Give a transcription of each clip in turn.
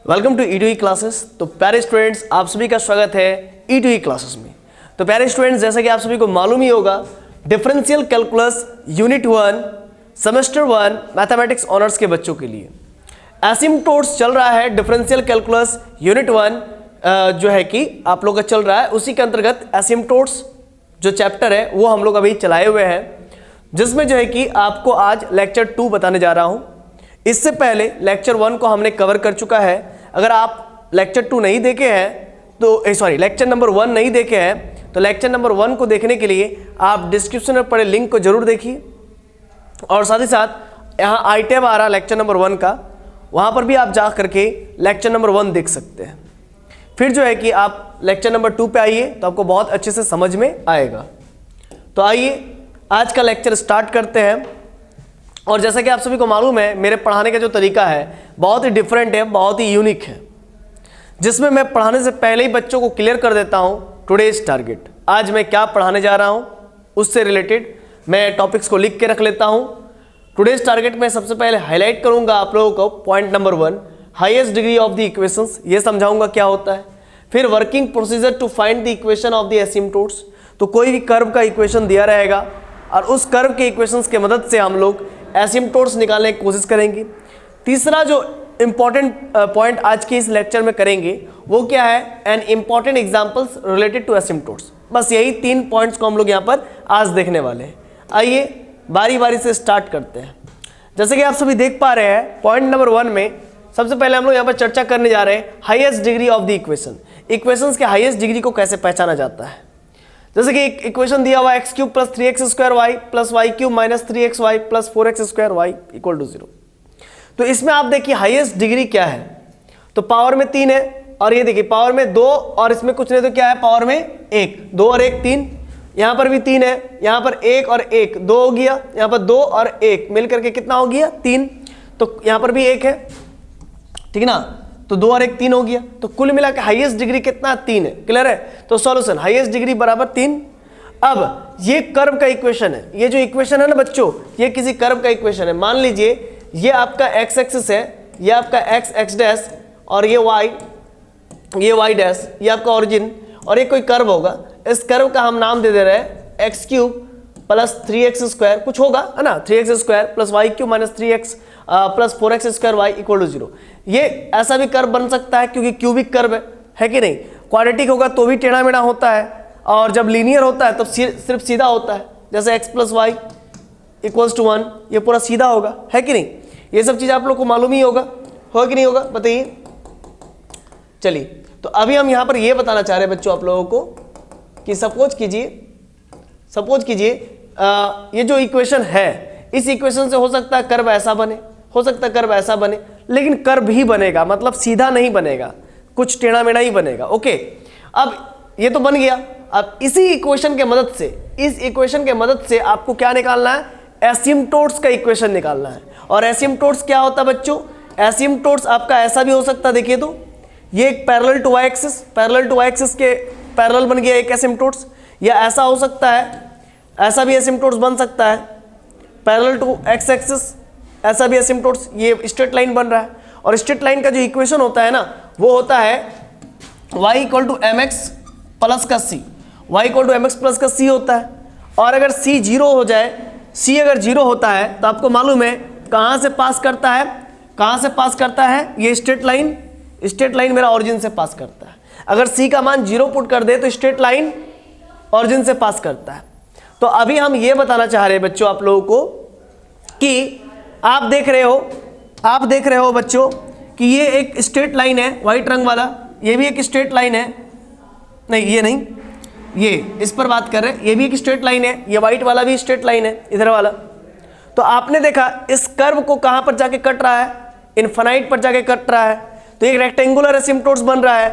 Welcome to E classes. तो प्यारे students, आप सभी का स्वागत है ई क्लासेस में। तो प्यारे स्टूडेंट्स, जैसा कि आप सभी को मालूम ही होगा, differential calculus unit 1 semester 1 mathematics honours के बच्चों के लिए एसिम्प्टोट्स चल रहा है। डिफरेंशियल कैलकुलस यूनिट 1 जो है कि आप लोग का चल रहा है, उसी के अंतर्गत एसिम्प्टोट्स जो चैप्टर है वो हम लोग अभी चलाए हुए हैं, जिसमें जो है कि आपको आज लेक्चर 2 बताने जा रहा हूं। इससे पहले लेक्चर 1 को हमने कवर कर चुका है। अगर आप लेक्चर 2 नहीं देखे हैं तो लेक्चर नंबर 1 नहीं देखे हैं तो लेक्चर नंबर 1 को देखने के लिए आप डिस्क्रिप्शन में पड़े लिंक को जरूर देखिए। और साथ ही साथ यहाँ आई टैब आ रहा लेक्चर नंबर 1 का, वहाँ पर भी आप जा करके लेक्चर नंबर 1 देख सकते हैं। फिर जो है कि आप लेक्चर नंबर 2 पे आइए तो आपको बहुत अच्छे से समझ में आएगा। तो आइए आज का लेक्चर स्टार्ट करते हैं। और जैसा कि आप सभी को मालूम है, मेरे पढ़ाने का जो तरीका है बहुत ही डिफरेंट है, बहुत ही यूनिक है, जिसमें मैं पढ़ाने से पहले ही बच्चों को क्लियर कर देता हूं टुडेज टारगेट। आज मैं क्या पढ़ाने जा रहा हूं उससे रिलेटेड मैं टॉपिक्स को लिख के रख लेता हूं। टुडेज टारगेट में सबसे पहले हाईलाइट करूंगा आप लोगों को point number 1 highest degree of the equations, ये समझाऊंगा क्या होता है। फिर working procedure to find the equation of the asymptotes, तो कोई भी कर्व का इक्वेशन दिया रहेगा और उस कर्व के इक्वेशंस के मदद से हम लोग एसिम्प्टोट्स निकालने की कोशिश करेंगे। तीसरा जो इंपॉर्टेंट पॉइंट आज के इस लेक्चर में करेंगे वो क्या है, an important examples related to asymptotes. बस यही 3 पॉइंट्स को हम लोग यहाँ पर आज देखने वाले हैं। आइए बारी बारी से स्टार्ट करते हैं। जैसे कि आप सभी देख पा रहे हैं, पॉइंट नंबर 1 में सबसे पहले हम लोग यहाँ पर चर्चा करने जा रहे हैं highest degree of the equation. Equations के हाईएस्ट डिग्री को कैसे पहचाना जाता है। जैसे कि एक इक्वेशन दिया हुआ x³ + 3x² plus y³ - 3xy plus 4x² equal to 0। तो इसमें आप देखिए हाईएस्ट डिग्री क्या है, तो पावर में 3 है, और ये देखिए पावर में 2, और इसमें कुछ नहीं तो क्या है, पावर में 1। 2 और 1 3, यहाँ पर भी 3 है, यहाँ पर 1 और 1 2 हो गया, यहाँ पर 2 और 1 मिल करके कितना हो गया 3, तो यहाँ पर भी 1 है, ठीक ना। तो 2 और 1 3 हो गया, तो कुल मिला के हाईएस्ट डिग्री कितना 3 है। क्लियर है। तो सॉल्यूशन हाईएस्ट डिग्री बराबर 3। अब ये कर्व का इक्वेशन है, ये जो इक्वेशन है ना बच्चों, ये किसी कर्व का इक्वेशन है। मान लीजिए ये आपका x एक्सिस है, ये आपका x डैश, और ये y डैश, ये आपका ओरिजिन, और ये कोई कर्व होगा। इस कर्व का हम नाम दे रहे हैं x³ + 3x² कुछ होगा है ना, 3x² plus y³ - 3x plus 4x² equal to 0। ये ऐसा भी कर्व बन सकता है क्योंकि क्यूबिक कर्व है कि नहीं। क्वाड्रेटिक होगा तो भी टेढ़ा मेढ़ा होता है, और जब लीनियर होता है तब सिर्फ सीधा होता है, जैसे x + y = 1, ये पूरा सीधा होगा, है कि नहीं। ये सब चीज़ आप लोग को मालूम ही होगा कि नहीं होगा, बताइए। चलिए, तो अभी हम यहाँ पर ये बताना चाह रहे हैं बच्चों आप लोगों को कि सपोज कीजिए ये जो इक्वेशन है, इस इक्वेशन से हो सकता है कर्व ऐसा बने, हो सकता है कर्व ऐसा बने, लेकिन कर्व ही बनेगा, मतलब सीधा नहीं बनेगा, कुछ टेढ़ा मेढ़ा ही बनेगा। ओके, अब ये तो बन गया। अब इसी इक्वेशन के मदद से, इस इक्वेशन के मदद से आपको क्या निकालना है, एसिम्प्टोट्स का इक्वेशन निकालना है। और एसिम्प्टोट्स क्या होता है बच्चों, एसिम्प्टोट्स आपका ऐसा भी हो सकता है, देखिए तो ये एक पैरेलल टू y एक्सिस के पैरेलल बन गया एक एसिम्प्टोट्स, या ऐसा हो सकता है, ऐसा भी एसिम्प्टोट्स बन सकता है पैरेलल टू x एक्सिस, ऐसा भी एसिम्प्टोट्स, ये स्ट्रेट लाइन बन रहा है। और स्ट्रेट लाइन का जो इक्वेशन होता है ना, वो होता है y = mx + c, y = mx + c होता है। और अगर c 0 हो जाए, c अगर 0 होता है तो आपको मालूम है कहाँ से पास करता है, ये स्ट्रेट लाइन मेरा ऑरिजिन से पास करता है। अगर c का मान 0 पुट कर दे तो स्ट्रेट लाइन ऑरिजिन से पास करता है। तो अभी हम ये बताना चाह रहे हैं बच्चों आप लोगों को कि आप देख रहे हो बच्चों कि ये एक स्ट्रेट लाइन है, व्हाइट रंग वाला, ये भी एक स्ट्रेट लाइन है, नहीं ये नहीं, ये इस पर बात कर रहे हैं, ये भी एक स्ट्रेट लाइन है, ये व्हाइट वाला भी स्ट्रेट लाइन है, इधर वाला। तो आपने देखा इस कर्व को कहाँ पर जाके कट रहा है, इनफाइनाइट पर जाके कट रहा है, तो एक रेक्टेंगुलर एसिम्प्टोट्स बन रहा है,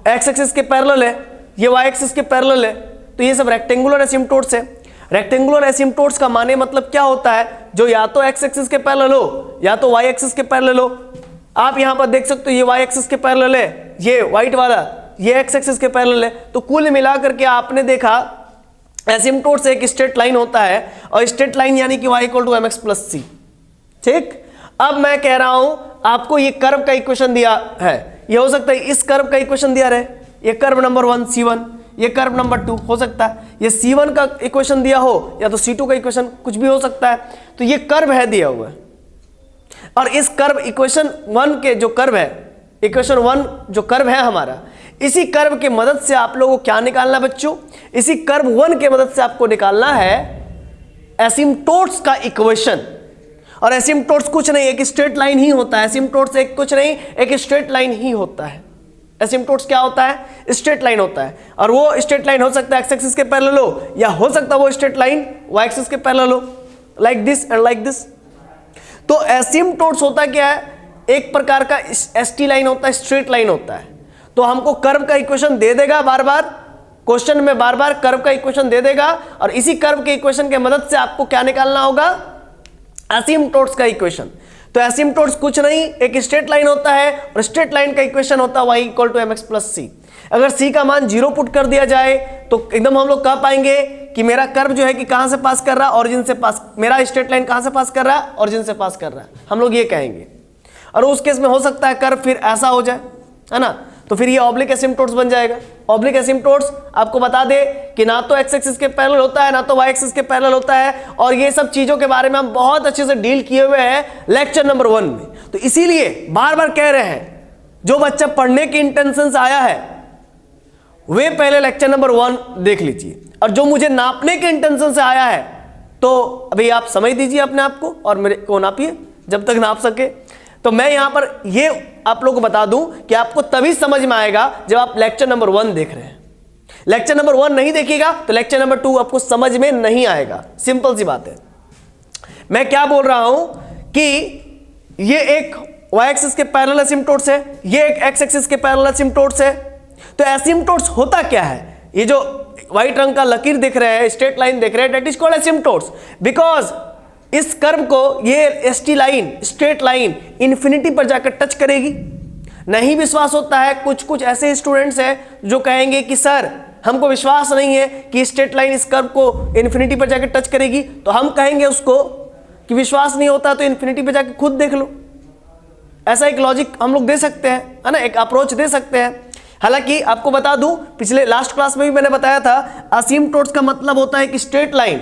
x एक्सिस के पैरेलल है, ये y एक्सिस के पैरेलल है, तो ये सब रेक्टेंगुलर एसिम्प्टोट्स है। रेक्टेंगुलर एसिम्प्टोट्स का माने मतलब क्या होता है, जो या तो x एक्सिस के पैरेलल हो या तो y एक्सिस के पैरेलल हो। आप यहाँ पर देख सकते हो ये y एक्सिस के पैरेलल है, ये व्हाइट वाला ये x एक्सिस के पैरेलल है। तो कुल मिलाकर के आपने देखा एसिम्प्टोट्स एक स्ट्रेट लाइन होता है, और स्ट्रेट लाइन यानी कि y = mx + c। ठीक, अब मैं कह रहा हूं आपको ये कर्व का इक्वेशन दिया है, ये हो सकता है इस कर्व का इक्वेशन दिया रहे, ये कर्व नंबर 1 C1, ये कर्व नंबर 2 हो सकता है, ये C1 का इक्वेशन दिया हो या तो C2 का इक्वेशन, कुछ भी हो सकता है। तो ये कर्व है दिया हुआ है, और इस कर्व इक्वेशन 1 के जो कर्व है, इक्वेशन 1 जो कर्व है हमारा, इसी कर्व के मदद से आप लोगों को क्या निकालना है बच्चों, इसी कर्व 1 के मदद से आपको निकालना है एसिम्प्टोट्स का इक्वेशन। और एसिम्प्टोट्स कुछ नहीं, एक स्ट्रेट लाइन ही होता है। एसिम्प्टोट्स एक कुछ नहीं, एक स्ट्रेट लाइन ही होता है। एसिम्प्टोट्स क्या होता है? स्ट्रेट लाइन होता है, और वो स्ट्रेट लाइन हो सकता है एक्स एक्सिस के पैरेलल हो, या हो सकता है वो स्ट्रेट लाइन वाई एक्सिस के पैरेलल हो, like this and like this. तो एसिम्प्टोट्स होता क्या है? एक प्रकार का एसटी लाइन होता है, स्ट्रेट लाइन होता है। तो हमको कर्व का इक्वेशन दे देगा, बार बार क्वेश्चन में बार बार कर्व का इक्वेशन दे देगा, और इसी कर्व के इक्वेशन के मदद से आपको क्या निकालना होगा? एसिम्प्टोट्स का इक्वेशन। तो एसिम्प्टोट्स कुछ नहीं, एक स्ट्रेट लाइन होता है, और स्ट्रेट लाइन का इक्वेशन होता है y equal to mx plus c. अगर c का मान 0 पुट कर दिया जाए तो एकदम हम लोग कह पाएंगे कि मेरा कर्व जो है कि कहां से पास कर रहा है? ऑरिजिन से पास। मेरा स्ट्रेट लाइन कहां से पास कर रहा है? ऑरिजिन से पास कर रहा है, हम लोग ये कहेंगे। और उस केस में हो सकता है कर्व फिर ऐसा हो जाए, है ना, तो फिर ये ऑब्लिक एसिम्प्टोट्स बन जाएगा। ऑब्लिक एसिम्प्टोट्स आपको बता दे कि ना तो एक्स एक्सिस के पैरेलल होता है, ना तो वाई एक्सिस के पैरेलल होता है, और ये सब चीजों के बारे में हम बहुत अच्छे से डील किए हुए हैं लेक्चर नंबर 1 में। तो इसीलिए बार बार कह रहे हैं, जो बच्चा पढ़ने के इंटेंशन से आया है वे पहले लेक्चर नंबर 1 देख लीजिए, और जो मुझे नापने के इंटेंशन से आया है तो अभी आप समझ दीजिए अपने आप को, और मेरे को नापिए जब तक नाप सके। तो मैं यहां पर ये आप लोगों को बता दूं कि आपको तभी समझ में आएगा जब आप लेक्चर नंबर 1 देख रहे हैं। लेक्चर नंबर 1 नहीं देखिएगा तो लेक्चर नंबर 2 आपको समझ में नहीं आएगा, सिंपल सी बात है। मैं क्या बोल रहा हूं कि ये एक वाई एक्सिस के पैरेलल एसिम्प्टोट्स है, ये एक एक्स एक्सिस के पैरेलल एसिम्प्टोट्स है। तो एसिम्प्टोट्स होता क्या है? ये जो व्हाइट रंग का लकीर दिख रहे हैं, स्ट्रेट लाइन दिख रहे हैं, that is called asymptotes, because इस कर्व को ये ST line, straight line infinity पर जाकर टच करेगी। नहीं विश्वास होता है, कुछ कुछ ऐसे स्टूडेंट्स हैं जो कहेंगे कि सर हमको विश्वास नहीं है कि स्ट्रेट लाइन इस कर्व को इन्फिनिटी पर जाकर टच करेगी, तो हम कहेंगे उसको कि विश्वास नहीं होता तो इन्फिनिटी पर जाकर खुद देख लो। ऐसा एक लॉजिक हम लोग दे सकते हैं, है ना, एक अप्रोच दे सकते हैं। हालांकि आपको बता दूं, पिछले लास्ट क्लास में भी मैंने बताया था, असिम्प्टोट्स का मतलब होता है कि स्ट्रेट लाइन,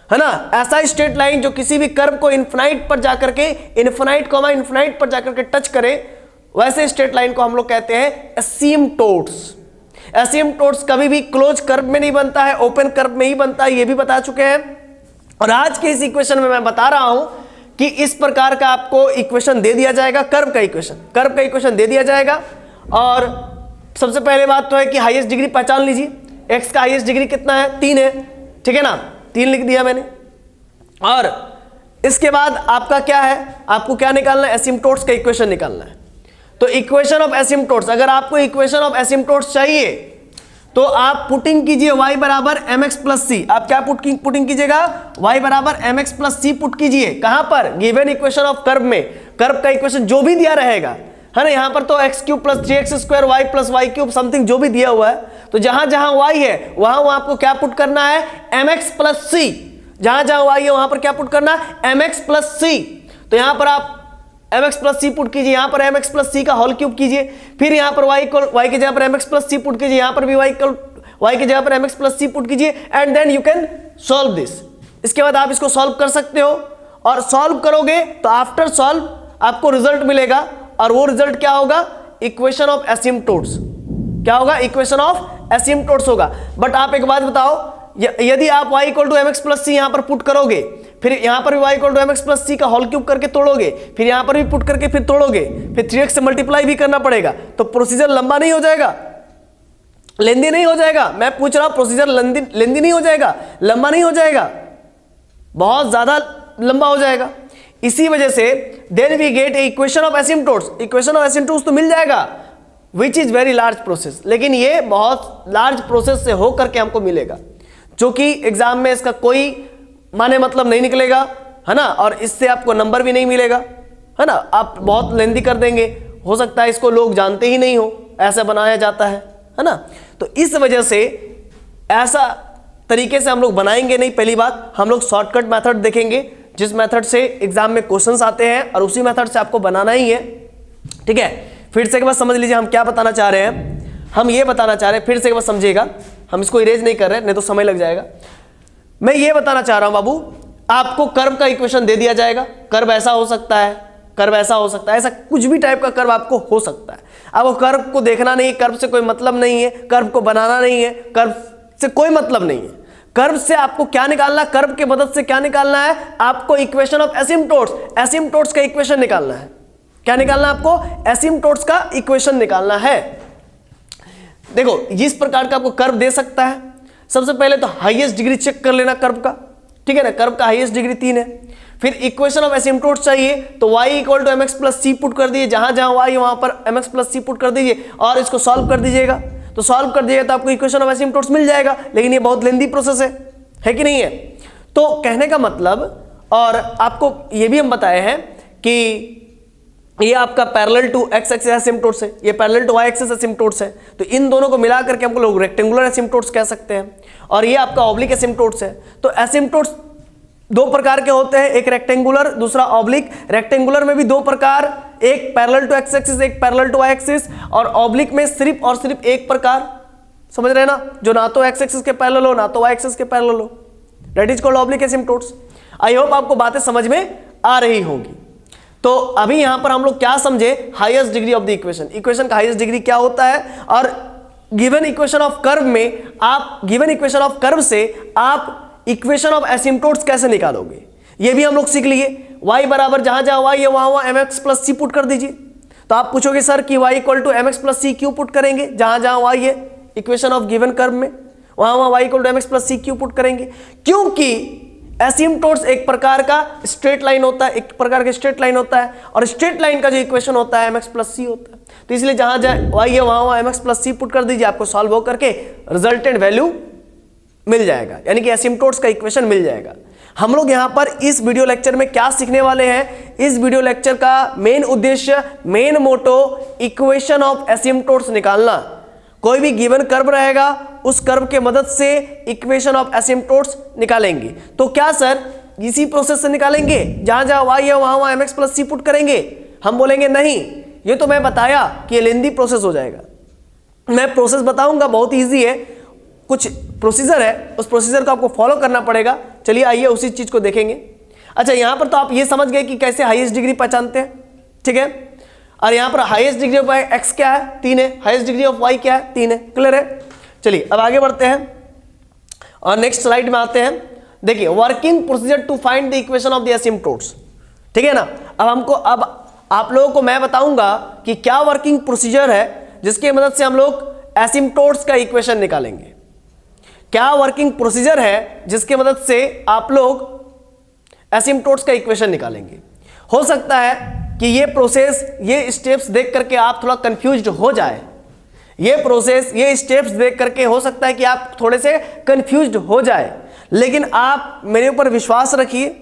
है ना, ऐसा स्ट्रेट लाइन जो किसी भी कर्व को इन्फिनाइट पर जाकर के इन्फिनाइट पर जाकर के टच करे, वैसे स्ट्रेट लाइन को हम लोग कहते हैं एसिम्प्टोट्स। एसिम्प्टोट्स कभी भी क्लोज कर्व में नहीं बनता है, ओपन कर्व में ही बनता है, ये भी बता चुके हैं। और आज के इस इक्वेशन में मैं बता रहा हूं कि इस प्रकार का आपको इक्वेशन दे दिया जाएगा, कर्व का इक्वेशन दे दिया जाएगा। और सबसे पहले बात तो है कि हाईएस्ट डिग्री पहचान लीजिए। एक्स का हाईएस्ट डिग्री कितना है? 3 है, ठीक है ना, 3 लिख दिया मैंने। और इसके बाद आपका क्या है? आपको क्या निकालना है? एसिम्प्टोट्स का इक्वेशन निकालना है। तो इक्वेशन ऑफ एसिम्प्टोट्स, अगर आपको इक्वेशन ऑफ एसिम्प्टोट्स चाहिए तो आप पुटिंग कीजिए y बराबर mx प्लस सी। आप क्या पुटिंग कीजिएगा? y बराबर mx प्लस सी पुट कीजिए। कहां पर? गिवन इक्वेशन ऑफ कर्व में। कर्व का इक्वेशन जो भी दिया रहेगा, है ना, यहां पर तो x cube plus 3x square y plus y cube something जो भी दिया हुआ है, तो जहां जहां y है वहां आपको क्या पुट करना है? mx प्लस सी। जहां जहां y है वहां पर क्या पुट करना है? mx प्लस सी। तो यहां पर आप mx प्लस सी पुट कीजिए, यहां पर mx प्लस सी का होल क्यूब कीजिए, फिर यहां पर y की जगह पर mx प्लस सी पुट कीजिए, यहां पर भी y की जगह पर mx प्लस सी पुट कीजिए, and then you can solve this. इसके बाद आप इसको सॉल्व कर सकते हो, और सॉल्व करोगे तो आफ्टर सॉल्व आपको रिजल्ट मिलेगा, और वो रिजल्ट क्या होगा? Equation of asymptotes. क्या होगा? इक्वेशन ऑफ एसिम्प्टोट्स होगा। बट आप एक बात बताओ, यदि आप y equal to mx plus c यहां पर पुट करोगे, फिर यहां पर भी y equal to mx plus c का होल क्यूब करके तोड़ोगे, फिर यहां पर भी पुट करके फिर तोड़ोगे, फिर 3x से मल्टीप्लाई भी करना पड़ेगा, तो प्रोसीजर लंबा नहीं हो जाएगा? लेंदी नहीं हो जाएगा? मैं पूछ रहा हूं, प्रोसीजर लेंदी नहीं हो जाएगा? लंबा नहीं हो जाएगा? बहुत ज्यादा लंबा हो जाएगा। इसी वजह से then we get a equation of asymptotes. Equation of asymptotes तो मिल जाएगा, which is very large process, लेकिन ये बहुत लार्ज प्रोसेस से होकर के हमको मिलेगा, जो कि एग्जाम में इसका कोई माने मतलब नहीं निकलेगा, है ना, और इससे आपको नंबर भी नहीं मिलेगा, है ना। आप बहुत लेंदी कर देंगे, हो सकता है इसको लोग जानते ही नहीं हो, ऐसा बनाया जाता है ना। तो इस वजह से ऐसा तरीके से हम लोग बनाएंगे नहीं। पहली बात, हम लोग शॉर्टकट मेथड देखेंगे जिस मेथड से एग्जाम में क्वेश्चंस आते हैं और उसी मेथड से आपको बनाना ही है। ठीक है, फिर से एक बार समझ लीजिए हम क्या बताना चाह रहे हैं। हम ये बताना चाह रहे हैं, फिर से एक बार समझिएगा, हम इसको इरेज नहीं कर रहे नहीं तो समय लग जाएगा। मैं ये बताना चाह रहा हूं बाबू, आपको कर्व का इक्वेशन दे दिया जाएगा। कर्व ऐसा हो सकता है, कर्व ऐसा हो सकता है, ऐसा कुछ भी टाइप का कर्व आपको हो सकता है। आपको कर्व को देखना नहीं, कर्व से कोई मतलब नहीं है, कर्व को बनाना नहीं है, कर्व से कोई मतलब नहीं है। कर्व से आपको क्या निकालना है, कर्व की मदद से क्या निकालना है, आपको इक्वेशन ऑफ एसिम्पटोट्स, एसिम्पटोट्स का इक्वेशन निकालना है। क्या निकालना है आपको? एसिम्पटोट्स का इक्वेशन निकालना है। देखो इस प्रकार का आपको कर्व दे सकता है। सबसे पहले तो हाईएस्ट डिग्री चेक कर लेना कर्व का, ठीक है ना, कर्व का हाईएस्ट डिग्री 3 है। फिर इक्वेशन ऑफ एसिम्पटोट्स चाहिए तो y equal to mx plus c put कर दीजिए, जहां जहां y वहां पर mx प्लस सी पुट कर दीजिए और इसको सॉल्व कर दीजिएगा। तो सॉल्व कर दीजिएगा तो आपको इक्वेशन ऑफ एसिम्पटोट्स मिल जाएगा, लेकिन ये बहुत लेंदी प्रोसेस है कि नहीं है? तो कहने का मतलब, और आपको ये भी हम बताए हैं कि ये आपका parallel to x axis asymptotes है, ये parallel to y axis asymptotes है। तो इन दोनों को मिला करके हमको लोग रेक्टेंगुलर एसिम्पटोट्स कह सकते हैं, और ये आपका ऑब्लिक एसिम्पटोट्स है। तो एसिम्पटोट्स दो प्रकार के होते हैं, एक रेक्टेंगुलर, दूसरा ऑब्लिक। रेक्टेंगुलर में भी दो प्रकार, एक पैरेलल टू x एक्सिस, एक पैरेलल टू y एक्सिस, और ऑब्लिक में सिर्फ और सिर्फ एक प्रकार। समझ रहे हैं ना, जो ना तो x एक्सिस के पैरेलल हो ना तो y एक्सिस के पैरेलल हो, that is called oblique asymptotes. I hope आपको बातें समझ में आ रही होंगी। तो अभी यहां पर हम लोग क्या समझे, highest degree of the equation. Equation का हाईएस्ट डिग्री क्या होता है, और गिवन इक्वेशन ऑफ कर्व में आप, गिवन इक्वेशन ऑफ कर्व से आप इक्वेशन ऑफ एसिम्पटोट्स कैसे निकालोगे, ये भी हम लोग सीख लिए। y बराबर जहां जहां y है वहां वहां mx प्लस सी पुट कर दीजिए। तो आप पूछोगे सर कि y equal to mx plus c क्यों पुट करेंगे, जहां जहां y है इक्वेशन ऑफ गिवन कर्व में वहां वहां y equal to mx plus c क्यों पुट करेंगे? क्योंकि एसिम्पटोट्स एक प्रकार का स्ट्रेट लाइन होता है, एक प्रकार का स्ट्रेट लाइन होता है, और स्ट्रेट लाइन का जो इक्वेशन होता है mx प्लस सी होता है। तो इसलिए जहां जहां y है वहां वहां mx प्लस सी पुट कर दीजिए, आपको सॉल्व हो करके रिजल्टेंट वैल्यू मिल जाएगा, यानी कि एसिम्पटोट्स का इक्वेशन मिल जाएगा। हम लोग यहां पर इस वीडियो लेक्चर में क्या सीखने वाले हैं, इस वीडियो लेक्चर का मेन उद्देश्य, मेन मोटो, इक्वेशन ऑफ एसिम्पटोट्स निकालना। कोई भी गिवन कर्व रहेगा, उस कर्व के मदद से इक्वेशन ऑफ एसिम्पटोट्स निकालेंगे। तो क्या सर इसी प्रोसेस से निकालेंगे, जहां जहां y है वहां वहां mx प्लस सी पुट करेंगे? हम बोलेंगे नहीं, ये तो मैं बताया कि ये लेंदी प्रोसेस हो जाएगा। मैं प्रोसेस बताऊंगा, बहुत ईजी है, कुछ प्रोसीजर है, उस प्रोसीजर को आपको फॉलो करना पड़ेगा। चलिए आइए उसी चीज को देखेंगे। अच्छा, यहां पर तो आप ये समझ गए कि कैसे हाईएस्ट डिग्री पहचानते हैं, ठीक है। और यहां पर हाईएस्ट डिग्री ऑफ x क्या है, 3 है। हाईएस्ट डिग्री ऑफ y क्या है, 3 है। क्लियर है? चलिए अब आगे बढ़ते हैं और नेक्स्ट स्लाइड में आते हैं। देखिए, working procedure to find the equation of the asymptotes, ठीक है ना। अब हमको, अब आप लोगों को मैं बताऊंगा कि क्या वर्किंग प्रोसीजर है जिसकी मदद से हम लोग एसिम्पटोट्स का इक्वेशन निकालेंगे। क्या वर्किंग प्रोसीजर है जिसकी मदद से आप लोग एसिम्पटोट्स का इक्वेशन निकालेंगे। हो सकता है कि ये प्रोसेस, ये स्टेप्स देख करके आप थोड़ा कंफ्यूज्ड हो जाए। ये प्रोसेस, ये स्टेप्स देख करके हो सकता है कि आप थोड़े से कंफ्यूज्ड हो जाए, लेकिन आप मेरे ऊपर विश्वास रखिए,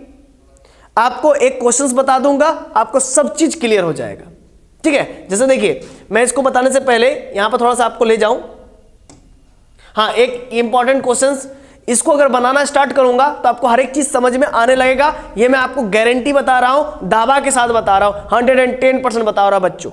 आपको एक क्वेश्चंस बता दूंगा, आपको सब चीज क्लियर हो जाएगा, ठीक है। जैसे देखिए, मैं इसको बताने से पहले यहां पर थोड़ा सा आपको ले जाऊं। हाँ, एक इंपॉर्टेंट क्वेश्चंस, इसको अगर बनाना स्टार्ट करूंगा तो आपको हर एक चीज समझ में आने लगेगा। ये मैं आपको गारंटी बता रहा हूं, दावा के साथ बता रहा हूं, 110% बता रहा हूं बच्चों।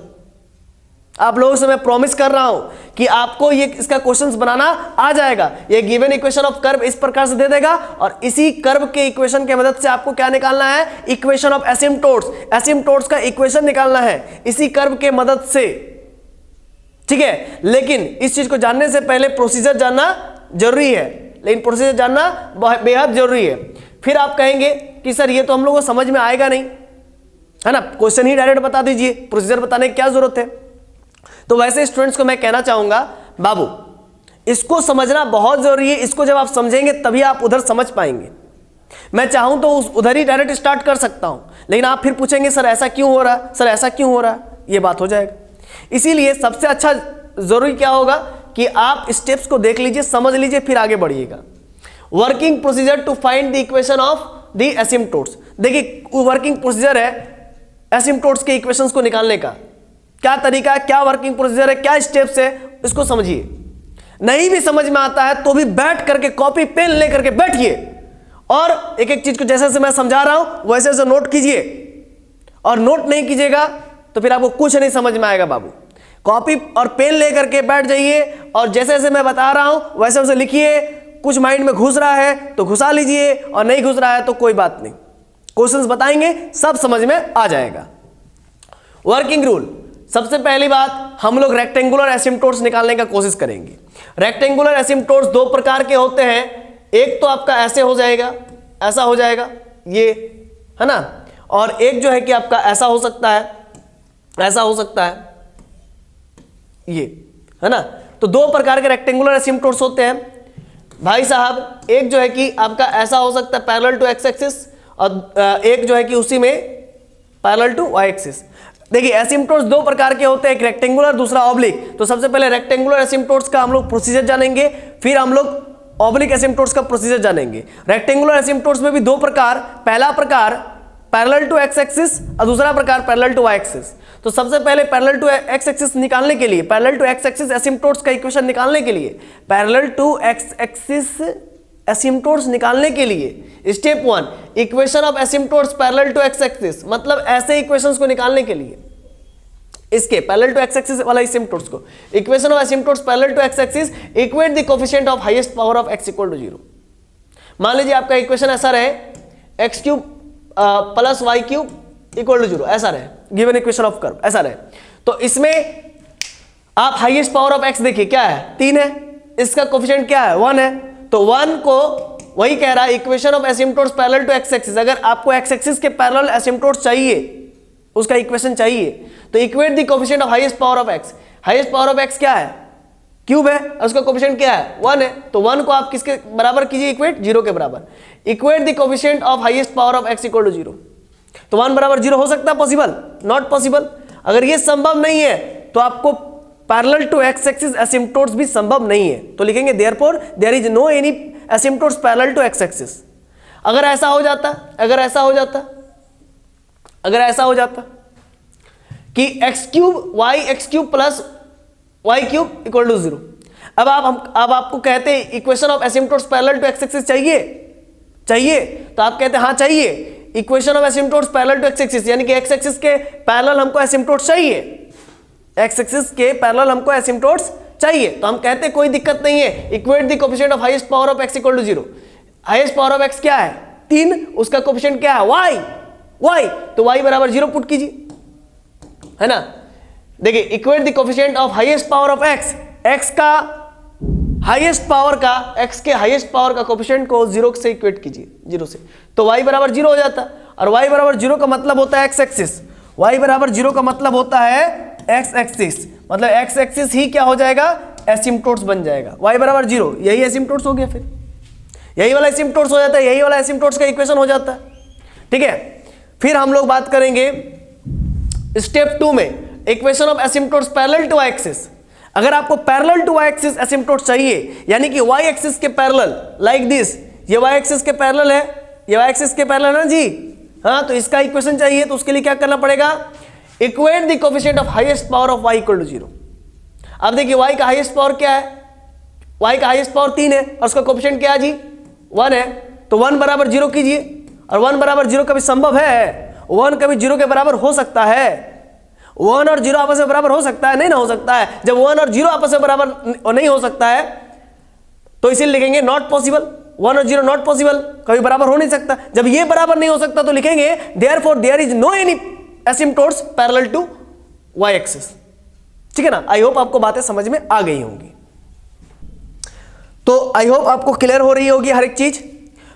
आप लोगों से मैं प्रॉमिस कर रहा हूं कि आपको ये इसका क्वेश्चंस बनाना आ जाएगा। ये गिवन इक्वेशन ऑफ कर्व इस प्रकार से दे देगा, और इसी कर्व के इक्वेशन के मदद से आपको क्या निकालना है, इक्वेशन ऑफ एसिम्पटोट्स, एसिम्पटोट्स का इक्वेशन निकालना है इसी कर्व के मदद से, ठीक है। लेकिन इस चीज को जानने से पहले प्रोसीजर जानना जरूरी है, लेकिन प्रोसीजर जानना बेहद जरूरी है। फिर आप कहेंगे कि सर ये तो हम लोगों को समझ में आएगा नहीं, है ना, क्वेश्चन ही डायरेक्ट बता दीजिए, प्रोसीजर बताने की क्या जरूरत है। तो वैसे स्टूडेंट्स को मैं कहना चाहूंगा, बाबू इसको समझना बहुत जरूरी है। इसको जब आप समझेंगे तभी आप उधर समझ पाएंगे। मैं चाहूं तो उधर ही डायरेक्ट स्टार्ट कर सकता हूं, लेकिन आप फिर पूछेंगे सर ऐसा क्यों हो रहा है, सर ऐसा क्यों हो रहा है, ये बात हो जाएगा। इसीलिए सबसे अच्छा जरूरी क्या होगा कि आप स्टेप्स को देख लीजिए, समझ लीजिए, फिर आगे बढ़िएगा। Working procedure to find the equation of the asymptotes. देखिए, वर्किंग प्रोसीजर है एसिम्पटोट्स के इक्वेशंस को निकालने का। क्या तरीका है, क्या वर्किंग प्रोसीजर है, क्या स्टेप्स है, इसको समझिए। नहीं भी समझ में आता है तो भी बैठ करके कॉपी पेन लेकर के बैठिए और एक एक चीज को जैसे जैसे मैं समझा रहा हूं वैसे वैसे नोट कीजिए, और नोट नहीं कीजिएगा तो फिर आपको कुछ नहीं समझ में आएगा बाबू। कॉपी और पेन लेकर के बैठ जाइए और जैसे जैसे मैं बता रहा हूं वैसे वैसे लिखिए। कुछ माइंड में घुस रहा है तो घुसा लीजिए, और नहीं घुस रहा है तो कोई बात नहीं, क्वेश्चंस बताएंगे सब समझ में आ जाएगा। वर्किंग रूल, सबसे पहली बात हम लोग रेक्टेंगुलर एसिम्प्टोट्स निकालने का कोशिश करेंगे। रेक्टेंगुलर एसिम्प्टोट्स दो प्रकार के होते हैं, एक तो आपका ऐसे हो जाएगा, ऐसा हो जाएगा ये, है ना, और एक जो है कि आपका ऐसा हो सकता है, ऐसा हो सकता है ये, है ना। तो दो प्रकार के रेक्टेंगुलर एसिम्प्टोट्स होते हैं भाई साहब। एक जो है कि आपका ऐसा हो सकता है पैरेलल टू एक्स एक्सिस, और एक जो है कि उसी में पैरेलल टू वाई एक्सिस। देखिए एसिम्प्टोट्स दो प्रकार के होते हैं, एक रेक्टेंगुलर दूसरा ऑब्लिक। तो सबसे पहले रेक्टेंगुलर एसिम्प्टोट्स का हम लोग प्रोसीजर जानेंगे, फिर हम लोग ऑब्लिक एसिम्प्टोट्स का प्रोसीजर जानेंगे। रेक्टेंगुलर एसिम्प्टोट्स में भी दो प्रकार, पहला प्रकार पैरेलल टू एक्स एक्सिस और दूसरा प्रकार पैरेलल टू वाई एक्सिस। तो सबसे पहले पैरेलल टू एक्स एक्सिस निकालने के लिए, parallel to x axis asymptotes का इक्वेशन निकालने के लिए, parallel to x axis asymptotes निकालने के लिए step 1 equation of asymptotes parallel to x axis, मतलब ऐसे इक्वेशंस को निकालने के लिए इसके पैरेलल टू एक्स एक्सिस वाला एसिम्प्टोट्स को, equation of asymptotes parallel to x axis, equate the coefficient of highest power of x equal to 0। मान लीजिए आपका इक्वेशन ऐसा रहे x cube plus y cube equal to 0, ऐसा रहे, गिवन इक्वेशन ऑफ कर्व ऐसा रहे। तो इसमें आप हाईएस्ट पावर ऑफ x देखिए क्या है, 3 है, इसका कोएफिशिएंट क्या है, 1 है। तो 1 को वही कह रहा है equation of asymptotes parallel to x axis. अगर आपको एक्स एक्सिस के पैरेलल एसिम्प्टोट्स चाहिए, उसका इक्वेशन चाहिए, तो equate the coefficient of highest power of x। Highest power of x क्या है, क्यूब है, और उसका कोएफिशिएंट क्या है, 1 है। तो 1 को आप किसके बराबर कीजिए, इक्वेट 0 के बराबर। Equate the coefficient of highest power of x equal to 0। तो 1 बराबर 0 हो सकता है पॉसिबल, नॉट पॉसिबल। अगर ये संभव नहीं है तो आपको parallel to x axis asymptotes भी संभव नहीं है, तो लिखेंगे therefore there is no any asymptotes parallel to x axis. अगर ऐसा हो जाता, अगर ऐसा हो जाता, अगर ऐसा हो जाता कि x cube y x cube plus y cube equal to 0। अब आपको कहते हैं equation of asymptotes parallel to x axis चाहिए, चाहिए, तो आप कहते हैं हाँ चाहिए, equation of asymptotes parallel to x axis, यानी कि एक्स एक्सिस के पैरेलल हमको एसिम्प्टोट्स चाहिए, एक्स एक्सिस के पैरेलल हमको एसिम्प्टोट्स चाहिए। तो हम कहते हैं कोई दिक्कत नहीं है, equate the coefficient of highest power of x equal to 0। Highest power of x क्या है, 3, उसका कोएफिशिएंट क्या है, y, तो y बराबर 0 पुट कीजिए, है ना। देखिए equate the coefficient of highest power of x का हाईएस्ट पावर का, x के हाईएस्ट पावर का कोएफिशिएंट को 0 से इक्वेट कीजिए, 0 से, तो y बराबर 0 हो जाता। और y बराबर 0 का मतलब होता है x एक्सिस, y बराबर 0 का मतलब होता है x एक्सिस, मतलब x एक्सिस ही क्या हो जाएगा, एसिम्प्टोट्स बन जाएगा। y बराबर 0, यही एसिम्प्टोट्स हो गया, फिर यही वाला एसिम्प्टोट्स हो जाता है, यही वाला एसिम्प्टोट्स का इक्वेशन हो जाता है, ठीक है। फिर हम लोग बात करेंगे स्टेप 2 में equation of asymptotes parallel to y axis. अगर आपको parallel to y axis asymptotes चाहिए, यानी कि वाई एक्सिस के पैरेलल लाइक दिस, ये वाई एक्सिस के पैरेलल है, ये वाई एक्सिस के पैरेलल है ना जी, हाँ, तो इसका इक्वेशन चाहिए, तो उसके लिए क्या करना पड़ेगा, equate the coefficient of highest power of y equal to 0। अब देखिए y का हाईएस्ट पावर क्या है, y का हाईएस्ट पावर 3 है, और उसका कोएफिशिएंट क्या है जी, 1 है। तो 1 बराबर 0 कीजिए, और 1 बराबर 0 कभी संभव है, 1 कभी 0 के बराबर हो सकता है, 1 और 0 आपस में बराबर हो सकता है, नहीं ना हो सकता है। जब 1 और 0 आपस में बराबर नहीं हो सकता है तो इसीलिए लिखेंगे नॉट पॉसिबल, 1 और 0 नॉट पॉसिबल, कभी बराबर हो नहीं सकता। जब ये बराबर नहीं हो सकता तो लिखेंगे therefore there is no any asymptotes parallel to y axis, ठीक है ना। आई होप आपको बातें समझ में आ गई होंगी, तो आई होप आपको क्लियर हो रही होगी हर एक चीज।